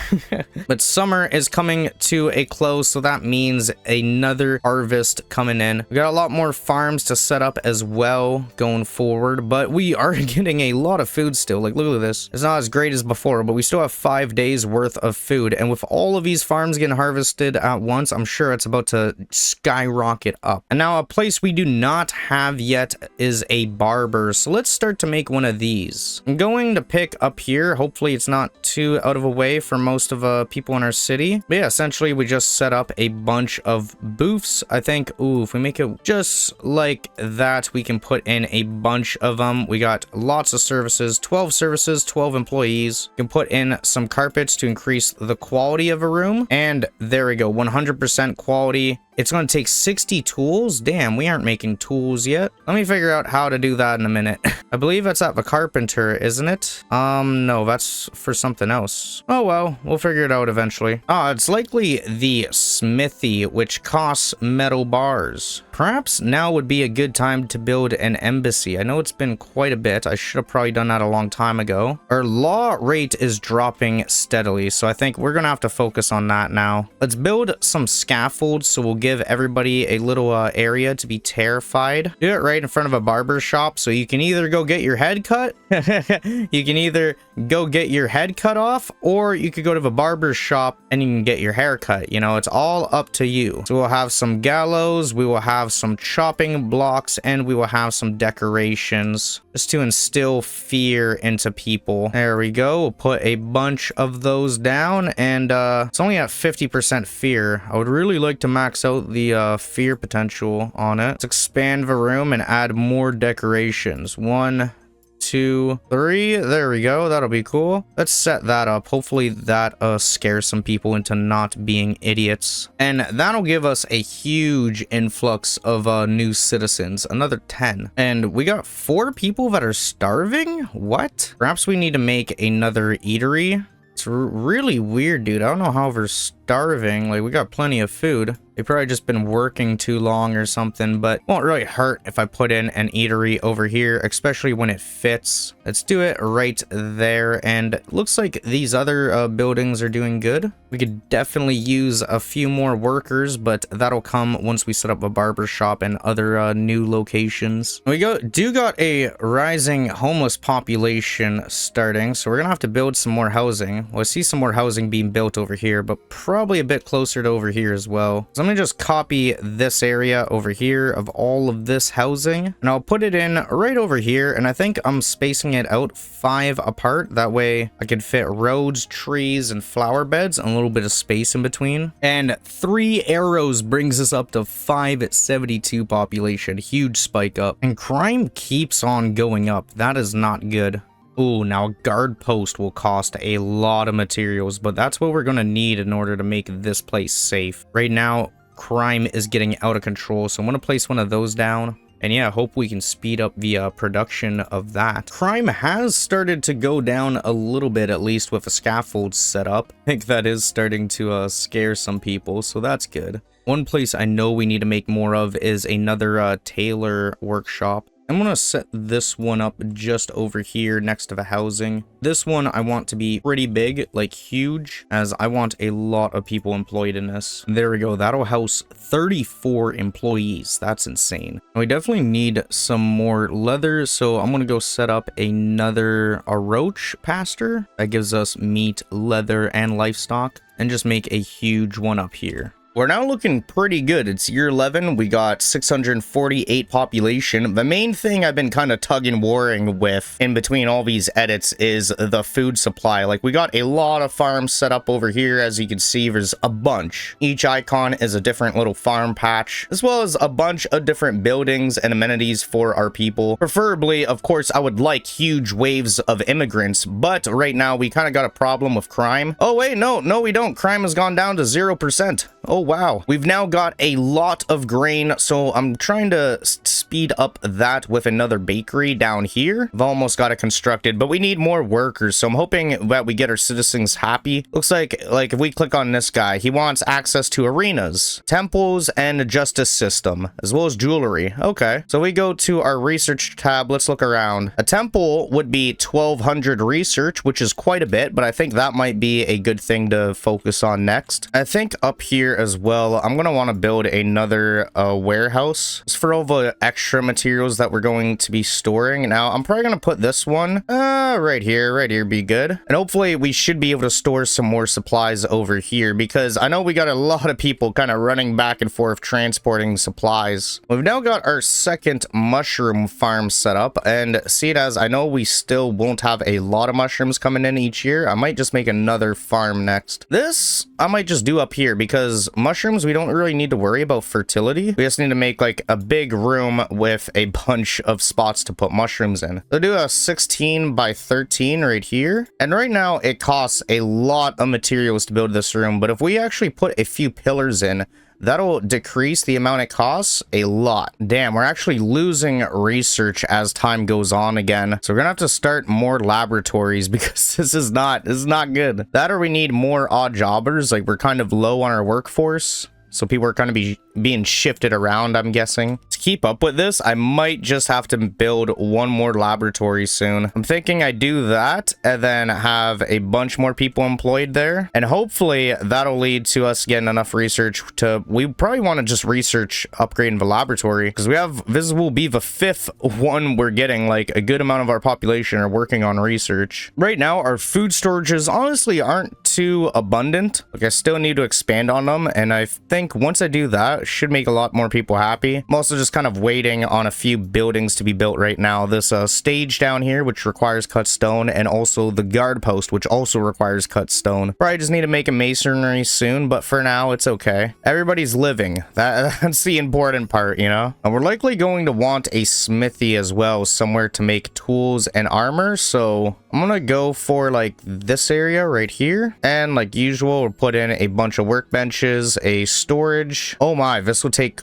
But summer is coming to a close, so that means another harvest coming in. We got a lot more farms to set up as well going forward, but we are getting a lot of food still. Like, look at this. It's not as great as before, but we still have 5 days worth of food, and with all of these farms getting harvested at once, I'm sure it's about to skyrocket up. And now a place we do not have yet is a barber, so let's start to make one of these. I'm going to pick up here. Hopefully it's not too out of a way for most of people in our city. But yeah, essentially we just set up a bunch of booths. I think, ooh, if we make it just like that, we can put in a bunch of them. We got lots of services, 12 services, 12 employees. You can put in some carpets to increase the quality of a room. And there we go, 100% quality. It's going to take 60 tools. Damn, we aren't making tools yet. Let me figure out how to do that in a minute. I believe that's at the carpenter, isn't it? No, that's for something else. Oh, well, we'll figure it out eventually. It's likely the smithy, which costs metal bars. Perhaps now would be a good time to build an embassy. I know it's been quite a bit. I should have probably done that a long time ago. Our law rate is dropping steadily, so I think we're gonna have to focus on that now. Let's build some scaffolds, so we'll give everybody a little area to be terrified. Do it right in front of a barber shop, so you can either go get your head cut, you can either go get your head cut off, or you could go to the barber shop and you can get your hair cut. You know, it's all up to you. So we'll have some gallows, we will have some chopping blocks, and we will have some decorations just to instill fear into people. There we go. We'll put a bunch of those down, and it's only at 50% fear. I would really like to max out the fear potential on it. Let's expand the room and add more decorations. 1, 2, 3. There we go. That'll be cool. Let's set that up. Hopefully that scares some people into not being idiots, and that'll give us a huge influx of new citizens. Another 10, and we got 4 people that are starving. What? Perhaps we need to make another eatery. It's really weird, dude. I don't know how we're starving. Like, we got plenty of food. They've probably just been working too long or something, but it won't really hurt if I put in an eatery over here, especially when it fits. Let's do it right there, and it looks like these other buildings are doing good. We could definitely use a few more workers, but that'll come once we set up a barber shop and other new locations. We do got a rising homeless population starting, so we're gonna have to build some more housing. Well, I see some more housing being built over here, but probably a bit closer to over here as well. So I'm gonna just copy this area over here of all of this housing, and I'll put it in right over here, and I think I'm spacing it out 5 apart. That way I can fit roads, trees, and flower beds, and a little bit of space in between. And 3 arrows brings us up to 572 population. Huge spike up, and crime keeps on going up. That is not good. Ooh, now a guard post will cost a lot of materials, but that's what we're gonna need in order to make this place safe. Right now, crime is getting out of control, so I'm gonna place one of those down. And yeah, hope we can speed up the production of that. Crime has started to go down a little bit, at least with a scaffold set up. I think that is starting to scare some people, so that's good. One place I know we need to make more of is another tailor workshop. I'm gonna set this one up just over here next to the housing. This one I want to be pretty big, like huge, as I want a lot of people employed in this. There we go. That'll house 34 employees. That's insane. We definitely need some more leather, so I'm gonna go set up another roach pasture that gives us meat, leather, and livestock, and just make a huge one up here. We're now looking pretty good. It's year 11. We got 648 population. The main thing I've been kind of tugging warring with in between all these edits is the food supply. Like, we got a lot of farms set up over here. As you can see, there's a bunch. Each icon is a different little farm patch, as well as a bunch of different buildings and amenities for our people. Preferably, of course, I would like huge waves of immigrants, but right now we kind of got a problem with crime. Oh, wait, no, we don't. Crime has gone down to 0%. Oh, wow. We've now got a lot of grain, so I'm trying to speed up that with another bakery down here. I've almost got it constructed, but we need more workers, so I'm hoping that we get our citizens happy. Looks like if we click on this guy, he wants access to arenas, temples, and a justice system, as well as jewelry. Okay, so we go to our research tab. Let's look around. A temple would be 1200 research, which is quite a bit, but I think that might be a good thing to focus on next. I think up here as well, I'm gonna want to build another warehouse. It's for all the extra materials that we're going to be storing. Now I'm probably gonna put this one right here be good, and hopefully we should be able to store some more supplies over here, because I know we got a lot of people kind of running back and forth transporting supplies. We've now got our second mushroom farm set up, and see it as I know we still won't have a lot of mushrooms coming in each year. I might just make another farm next. This I might just do up here, because mushrooms, we don't really need to worry about fertility. We just need to make like a big room with a bunch of spots to put mushrooms in. So do a 16 by 13 right here. And right now it costs a lot of materials to build this room, but if we actually put a few pillars in, that'll decrease the amount it costs a lot. Damn, we're actually losing research as time goes on again. So we're gonna have to start more laboratories, because this is not good. That, or we need more odd jobbers. Like, we're kind of low on our workforce. So people are kind of being shifted around, I'm guessing. To keep up with this, I might just have to build one more laboratory soon. I'm thinking I do that and then have a bunch more people employed there. And hopefully that'll lead to us getting enough research to, we probably want to just research upgrading the laboratory because this will be the 5th one we're getting. Like a good amount of our population are working on research. Right now, our food storages honestly aren't too abundant. Like I still need to expand on them. And I think once I do that, it should make a lot more people happy. I'm also just kind of waiting on a few buildings to be built right now. This stage down here, which requires cut stone, and also the guard post, which also requires cut stone. Probably just need to make a masonry soon, but for now, it's okay. Everybody's living. That's the important part, you know? And we're likely going to want a smithy as well, somewhere to make tools and armor. So I'm gonna go for like this area right here. And like usual, we'll put in a bunch of workbenches, a storage. Oh my, this will take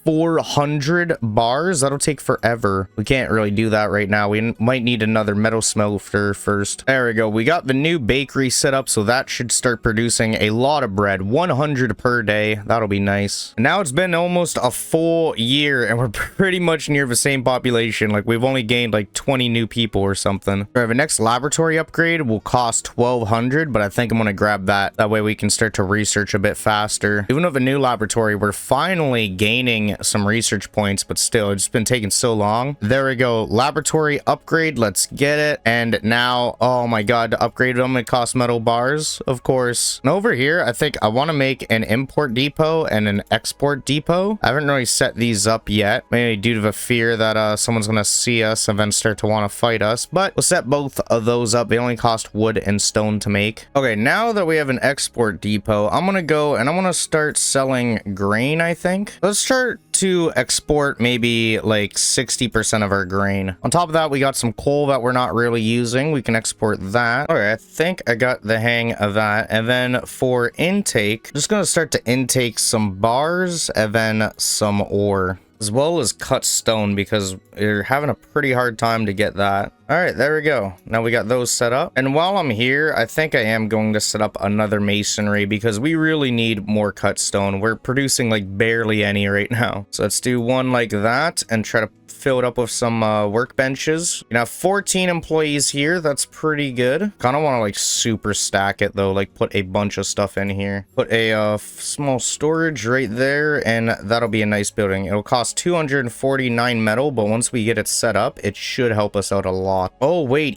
400 bars. That'll take forever. We can't really do that right now. We might need another metal smelter first. There we go. We got the new bakery set up, so that should start producing a lot of bread. 100 per day. That'll be nice. Now it's been almost a full year and we're pretty much near the same population. Like we've only gained like 20 new people or something. All right, the next laboratory upgrade will cost 1200, but I think I'm gonna grab that. That way we can start to research a bit faster. Even with a new laboratory, we're finally gaining some research points, but still it's been taking so long. There we go. Laboratory upgrade. Let's get it. And now, oh my god, to upgrade them it costs metal bars, of course. And over here, I think I want to make an import depot and an export depot. I haven't really set these up yet, maybe due to the fear that someone's gonna see us and then start to want to fight us, but we'll set both of those up. They only cost wood and stone to make. Okay, now that we have an export depot, I'm gonna go and I want to start selling grain. I think let's start to export maybe like 60% of our grain. On top of that, we got some coal that we're not really using. We can export that. All right, I think I got the hang of that. And then for intake, I'm just gonna start to intake some bars and then some ore, as well as cut stone, because you're having a pretty hard time to get that. All right, there we go. Now we got those set up. And while I'm here, I think I am going to set up another masonry because we really need more cut stone. We're producing like barely any right now. So let's do one like that and try to fill it up with some workbenches. You have 14 employees here. That's pretty good. Kind of want to like super stack it though, like put a bunch of stuff in here. Put a small storage right there, and that'll be a nice building. It'll cost 249 metal, but once we get it set up, it should help us out a lot. Oh wait,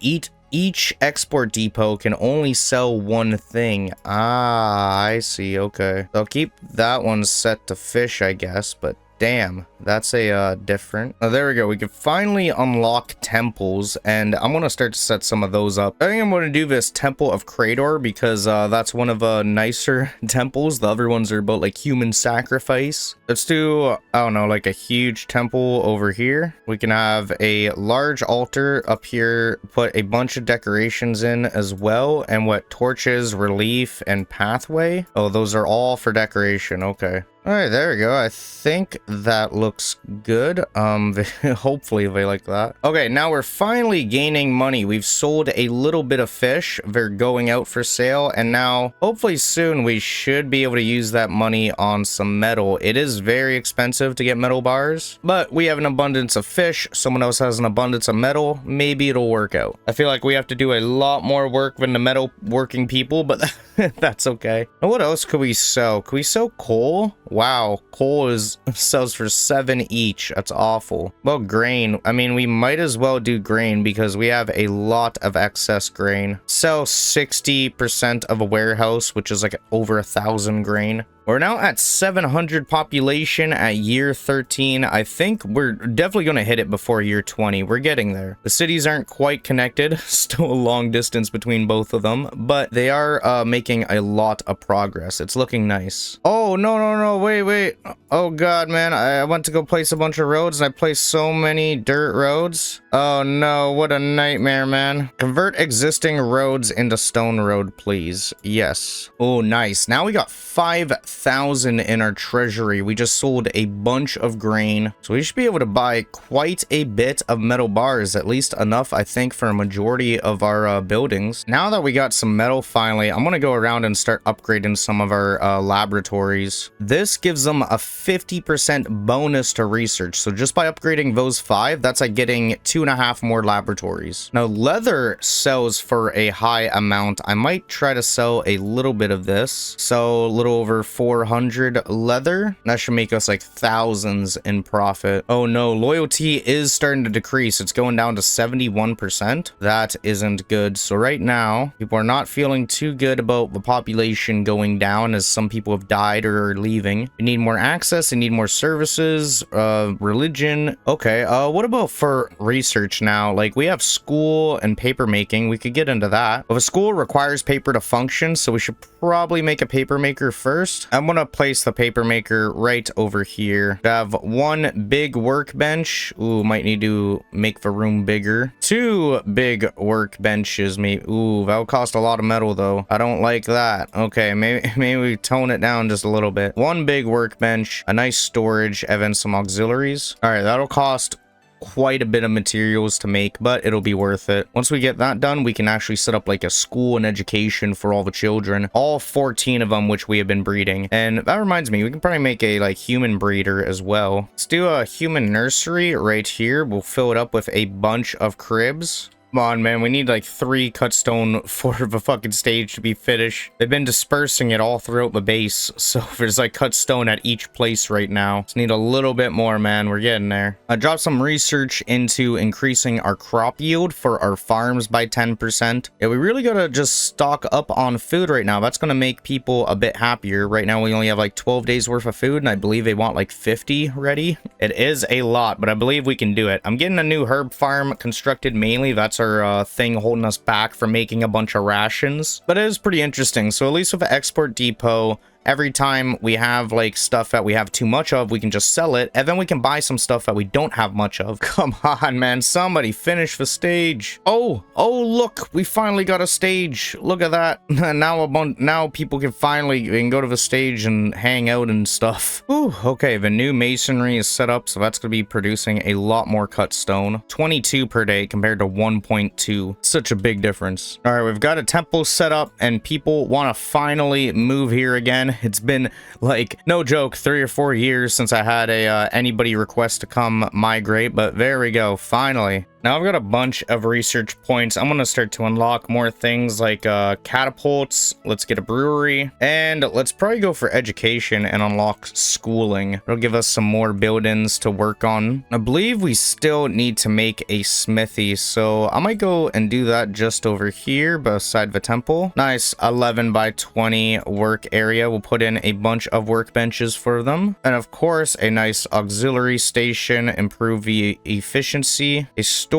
each export depot can only sell one thing. Ah, I see. Okay, so I'll keep that one set to fish, I guess, but damn, that's a different. Oh, there we go. We can finally unlock temples, and I'm gonna start to set some of those up. I think I'm gonna do this Temple of Krator because that's one of nicer temples. The other ones are about like human sacrifice. Let's do, I don't know, like a huge temple over here. We can have a large altar up here, put a bunch of decorations in as well, and what, torches, relief, and pathway. Oh, those are all for decoration. Okay. All right, there we go. I think that looks good. Hopefully they like that. Okay, now we're finally gaining money. We've sold a little bit of fish. They're going out for sale, and now hopefully soon we should be able to use that money on some metal. It is very expensive to get metal bars, but we have an abundance of fish. Someone else has an abundance of metal. Maybe it'll work out. I feel like we have to do a lot more work than the metal working people, but that's okay. And what else could we sell? Could we sell coal? Wow, coal sells for 7 each. That's awful. Well, grain. I mean, we might as well do grain because we have a lot of excess grain. Sell 60% of a warehouse, which is like over 1,000 grain. We're now at 700 population at year 13. I think we're definitely going to hit it before year 20. We're getting there. The cities aren't quite connected. Still a long distance between both of them, but they are making a lot of progress. It's looking nice. Oh, no. Wait. Oh, God, man. I went to go place a bunch of roads and I placed so many dirt roads. Oh, no. What a nightmare, man. Convert existing roads into stone road, please. Yes. Oh, nice. Now we got 5,000 in our treasury. We just sold a bunch of grain, so we should be able to buy quite a bit of metal bars, at least enough, I think, for a majority of our buildings. Now that we got some metal finally, I'm gonna go around and start upgrading some of our laboratories. This this gives them a 50% bonus to research. So just by upgrading those 5, that's like getting 2.5 more laboratories. Now, leather sells for a high amount. I might try to sell a little bit of this. So a little over 400 leather. That should make us like thousands in profit. Oh no, loyalty is starting to decrease. It's going down to 71%. That isn't good. So right now, people are not feeling too good about the population going down, as some people have died or are leaving. We need more access. We need more services, religion. Okay, what about for research now? Like, we have school and paper making. We could get into that. But a school requires paper to function, so we should probably make a paper maker first. I'm gonna place the paper maker right over here. We have 1 big workbench. Ooh, might need to make the room bigger. 2 big workbenches, maybe. Ooh, that'll cost a lot of metal though. I don't like that. Okay, maybe we tone it down just a little bit. 1 big workbench, a nice storage, and then some auxiliaries. All right, that'll cost quite a bit of materials to make, but it'll be worth it. Once we get that done, we can actually set up like a school and education for all the children, all 14 of them, which we have been breeding. And that reminds me, we can probably make a like human breeder as well. Let's do a human nursery right here. We'll fill it up with a bunch of cribs. Come on, man. We need like 3 cut stone for the fucking stage to be finished. They've been dispersing it all throughout the base, so there's like cut stone at each place right now. Just need a little bit more, man. We're getting there. I dropped some research into increasing our crop yield for our farms by 10%. Yeah, we really gotta just stock up on food right now. That's gonna make people a bit happier. Right now, we only have like 12 days worth of food, and I believe they want like 50 ready. It is a lot, but I believe we can do it. I'm getting a new herb farm constructed mainly. That's our thing holding us back from making a bunch of rations, but it is pretty interesting. So at least with the export depot, every time we have like stuff that we have too much of, we can just sell it, and then we can buy some stuff that we don't have much of. Come on, man. Somebody finish the stage. Oh, look, we finally got a stage. Look at that. Now people can finally go to the stage and hang out and stuff. Ooh, okay, the new masonry is set up, so that's gonna be producing a lot more cut stone. 22 per day compared to 1.2. Such a big difference. All right, we've got a temple set up, and people want to finally move here again. It's been like, no joke, 3 or 4 years since I had a anybody request to come migrate, but there we go, finally. Now I've got a bunch of research points. I'm going to start to unlock more things like catapults. Let's get a brewery. And let's probably go for education and unlock schooling. It'll give us some more buildings to work on. I believe we still need to make a smithy. So I might go and do that just over here beside the temple. Nice 11 by 20 work area. We'll put in a bunch of workbenches for them. And of course, a nice auxiliary station, improve the efficiency, a storage,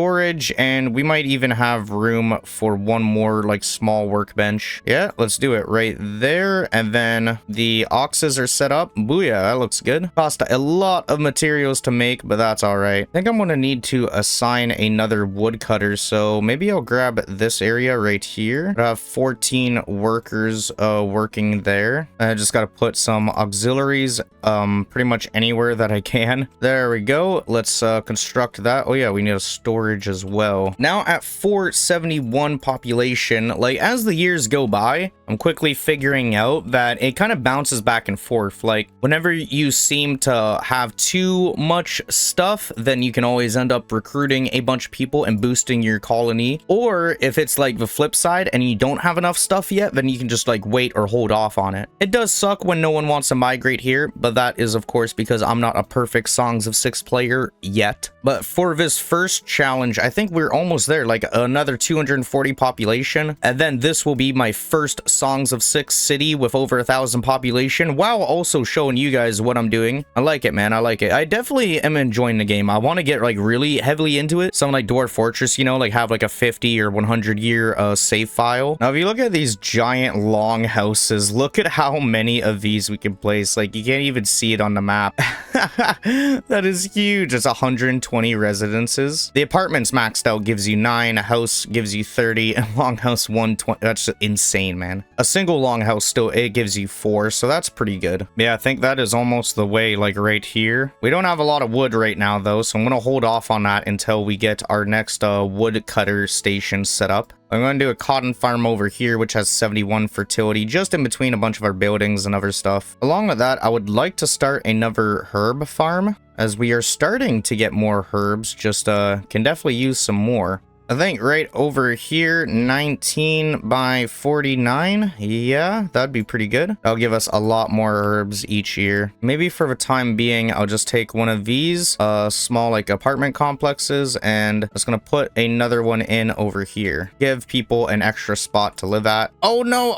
and we might even have room for 1 more like small workbench. Yeah, let's do it right there. And then the oxes are set up. Booyah, that looks good. Cost a lot of materials to make, but that's all right. I think I'm going to need to assign another woodcutter, so maybe I'll grab this area right here. I have 14 workers working there. I just got to put some auxiliaries pretty much anywhere that I can. There we go. Let's construct that. Oh yeah, we need a storage as well. Now at 471 population, like as the years go by, I'm quickly figuring out that it kind of bounces back and forth. Like whenever you seem to have too much stuff, then you can always end up recruiting a bunch of people and boosting your colony. Or if it's like the flip side and you don't have enough stuff yet, then you can just like wait or hold off on it. It does suck when no one wants to migrate here, but that is of course because I'm not a perfect Songs of Syx player yet. But for this first challenge, I think we're almost there, like another 240 population, and then this will be my first Songs of Syx city with over 1,000 population, while also showing you guys what I'm doing. I like it, man. I like it. I definitely am enjoying the game. I want to get like really heavily into it. Something like Dwarf Fortress, you know, like have like a 50 or 100 year save file. Now if you look at these giant long houses, look at how many of these we can place. Like you can't even see it on the map. That is huge. It's 120 residences. The apartments maxed out gives you 9, a house gives you 30, and longhouse 120. That's just insane, man. A single longhouse still, it gives you 4, so that's pretty good. Yeah, I think that is almost the way, like right here. We don't have a lot of wood right now though, so I'm gonna hold off on that until we get our next wood cutter station set up. I'm going to do a cotton farm over here, which has 71 fertility, just in between a bunch of our buildings and other stuff. Along with that, I would like to start another herb farm, as we are starting to get more herbs, just can definitely use some more. I think right over here, 19 by 49. Yeah, that'd be pretty good. That'll give us a lot more herbs each year. Maybe for the time being, I'll just take one of these small like apartment complexes and I'm just gonna put another one in over here. Give people an extra spot to live at. Oh no,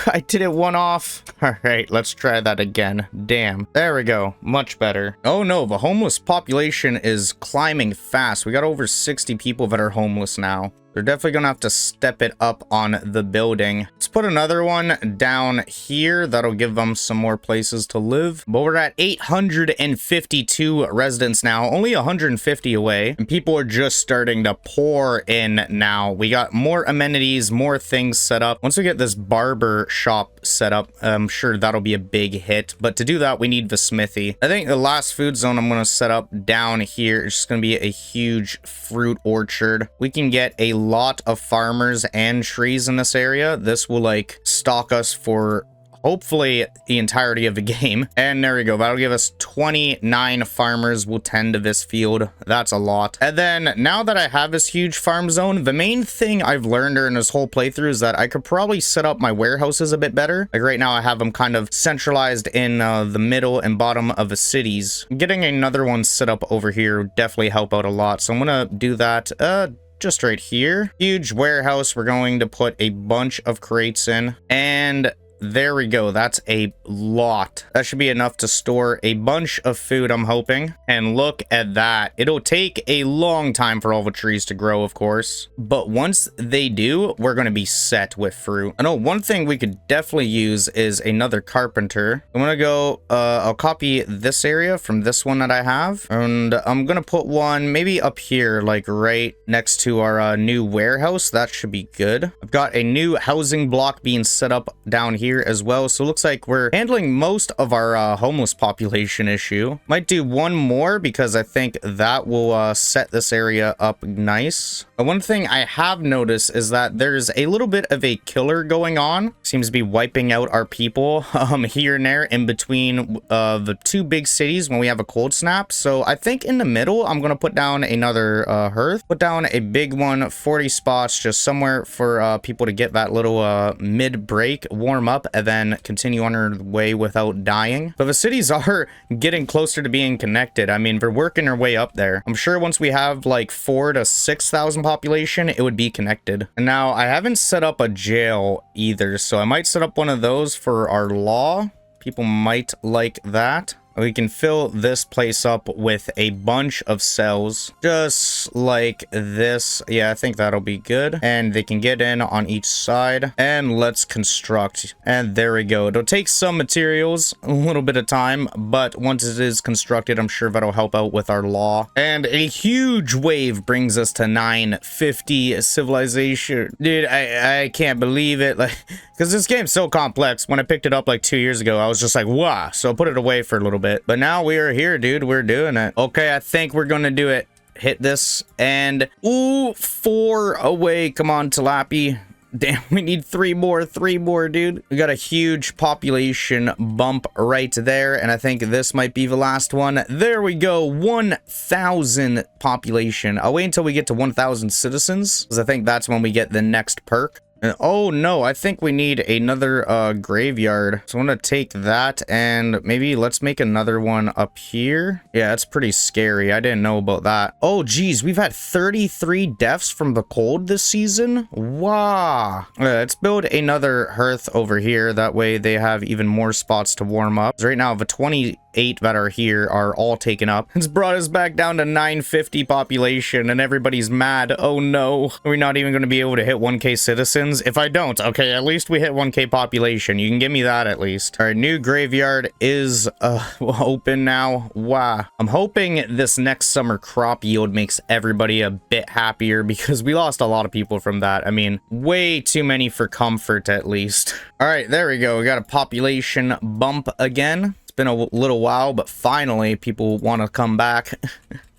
I did it one off. All right, let's try that again. Damn, there we go, much better. Oh no, the homeless population is climbing fast. We got over 60 people that are homeless now. They're definitely gonna have to step it up on the building. Let's put another one down here. That'll give them some more places to live. But we're at 852 residents now, only 150 away. And people are just starting to pour in now. We got more amenities, more things set up. Once we get this barber shop set up, I'm sure that'll be a big hit. But to do that, we need the smithy. I think the last food zone I'm gonna set up down here is just gonna be a huge fruit orchard. We can get a lot of farmers and trees in this area. This will like stock us for hopefully the entirety of the game. And there we go. That'll give us 29 farmers will tend to this field. That's a lot. And then now that I have this huge farm zone, the main thing I've learned during this whole playthrough is that I could probably set up my warehouses a bit better. Like right now I have them kind of centralized in the middle and bottom of the cities. Getting another one set up over here would definitely help out a lot. So I'm gonna do that just right here. Huge warehouse. We're going to put a bunch of crates in, and there we go. That's a lot. That should be enough to store a bunch of food, I'm hoping. And look at that. It'll take a long time for all the trees to grow, of course. But once they do, we're going to be set with fruit. I know one thing we could definitely use is another carpenter. I'm going to go, I'll copy this area from this one that I have. And I'm going to put one maybe up here, like right next to our new warehouse. That should be good. I've got a new housing block being set up down here as well, so it looks like we're handling most of our homeless population issue. Might do one more because I think that will set this area up nice. One thing I have noticed is that there's a little bit of a killer going on. Seems to be wiping out our people here and there in between the two big cities when we have a cold snap. So I think in the middle I'm gonna put down another hearth, put down a big one, 40 spots, just somewhere for people to get that little mid break, warm up, and then continue on our way without dying. But the cities are getting closer to being connected. I mean, they're working their way up there. I'm sure once we have like 4,000 to 6,000 population, it would be connected. And now I haven't set up a jail either, so I might set up one of those for our law. People might like that. We can fill this place up with a bunch of cells, just like this. Yeah, I think that'll be good. And they can get in on each side. And let's construct. And there we go. It'll take some materials, a little bit of time, but once it is constructed, I'm sure that'll help out with our law. And a huge wave brings us to 950 civilization. Dude, I can't believe it. Like, because this game's so complex. When I picked it up like 2 years ago, I was just like, wow. So I put it away for a little bit. But now we are here, dude. We're doing it. Okay, I think we're gonna do it. Hit this and ooh, 4 away. Come on, Tilapia. Damn, we need 3 more, dude. We got a huge population bump right there, and I think this might be the last one. There we go, 1,000 population. I'll wait until we get to 1,000 citizens, because I think that's when we get the next perk. And, oh no, I think we need another graveyard. So I'm gonna take that and maybe let's make another one up here. Yeah, it's pretty scary. I didn't know about that. Oh geez, we've had 33 deaths from the cold this season. Wow. Let's build another hearth over here. That way they have even more spots to warm up. So right now the 28 that are here are all taken up. It's brought us back down to 950 population and everybody's mad. Oh no. We're not even gonna be able to hit 1k citizens. If I don't, okay, at least we hit 1k population. You can give me that at least. All right, new graveyard is open now. Wow. I'm hoping this next summer crop yield makes everybody a bit happier because we lost a lot of people from that. I mean, way too many for comfort at least. All right, there we go. We got a population bump again. It's been a little while, but finally people want to come back.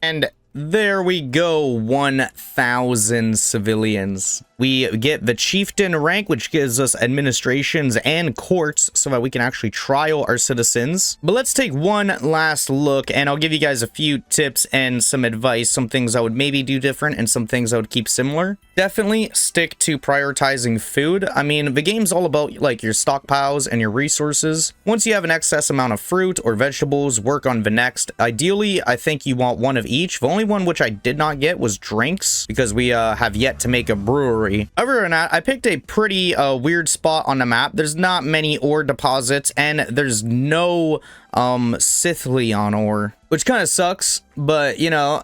And there we go, 1,000 civilians. We get the chieftain rank, which gives us administrations and courts so that we can actually trial our citizens. But let's take one last look, and I'll give you guys a few tips and some advice, some things I would maybe do different and some things I would keep similar. Definitely stick to prioritizing food. I mean, the game's all about like your stockpiles and your resources. Once you have an excess amount of fruit or vegetables, work on the next. Ideally, I think you want one of each. The only one which I did not get was drinks, because we have yet to make a brewery. Other than that, I picked a pretty weird spot on the map. There's not many ore deposits, and there's no Sithleon ore, which kind of sucks, but you know,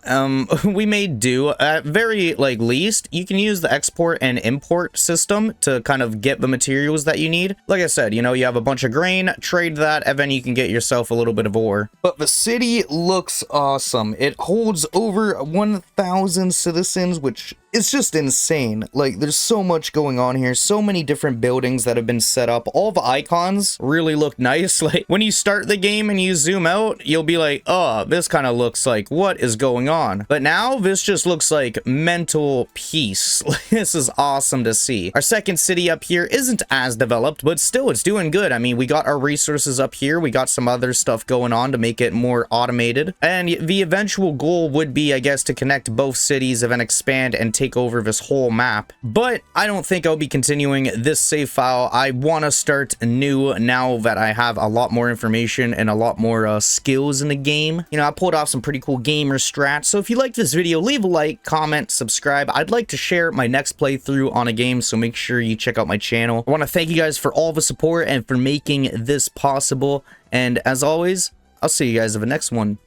we may do. At very like least, you can use the export and import system to kind of get the materials that you need. Like I said, you know, you have a bunch of grain, trade that, and then you can get yourself a little bit of ore. But the city looks awesome. It holds over 1,000 citizens, which is just insane. Like, there's so much going on here, so many different buildings that have been set up. All the icons really look nice. Like, when you start the game and you zoom out, you'll be like, oh, this kind of looks like what is going on. But now this just looks like mental peace. This is awesome to see. Our second city up here isn't as developed, but still it's doing good. I mean, we got our resources up here, we got some other stuff going on to make it more automated, and the eventual goal would be, I guess, to connect both cities and then expand and take over this whole map. But I don't think I'll be continuing this save file. I want to start new now that I have a lot more information and a lot more skills in the game. You know, I pulled off some pretty cool gamer strats. So if you like this video, leave a like, comment, subscribe. I'd like to share my next playthrough on a game, so make sure you check out my channel. I want to thank you guys for all the support and for making this possible. And as always, I'll see you guys in the next one.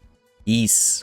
Peace.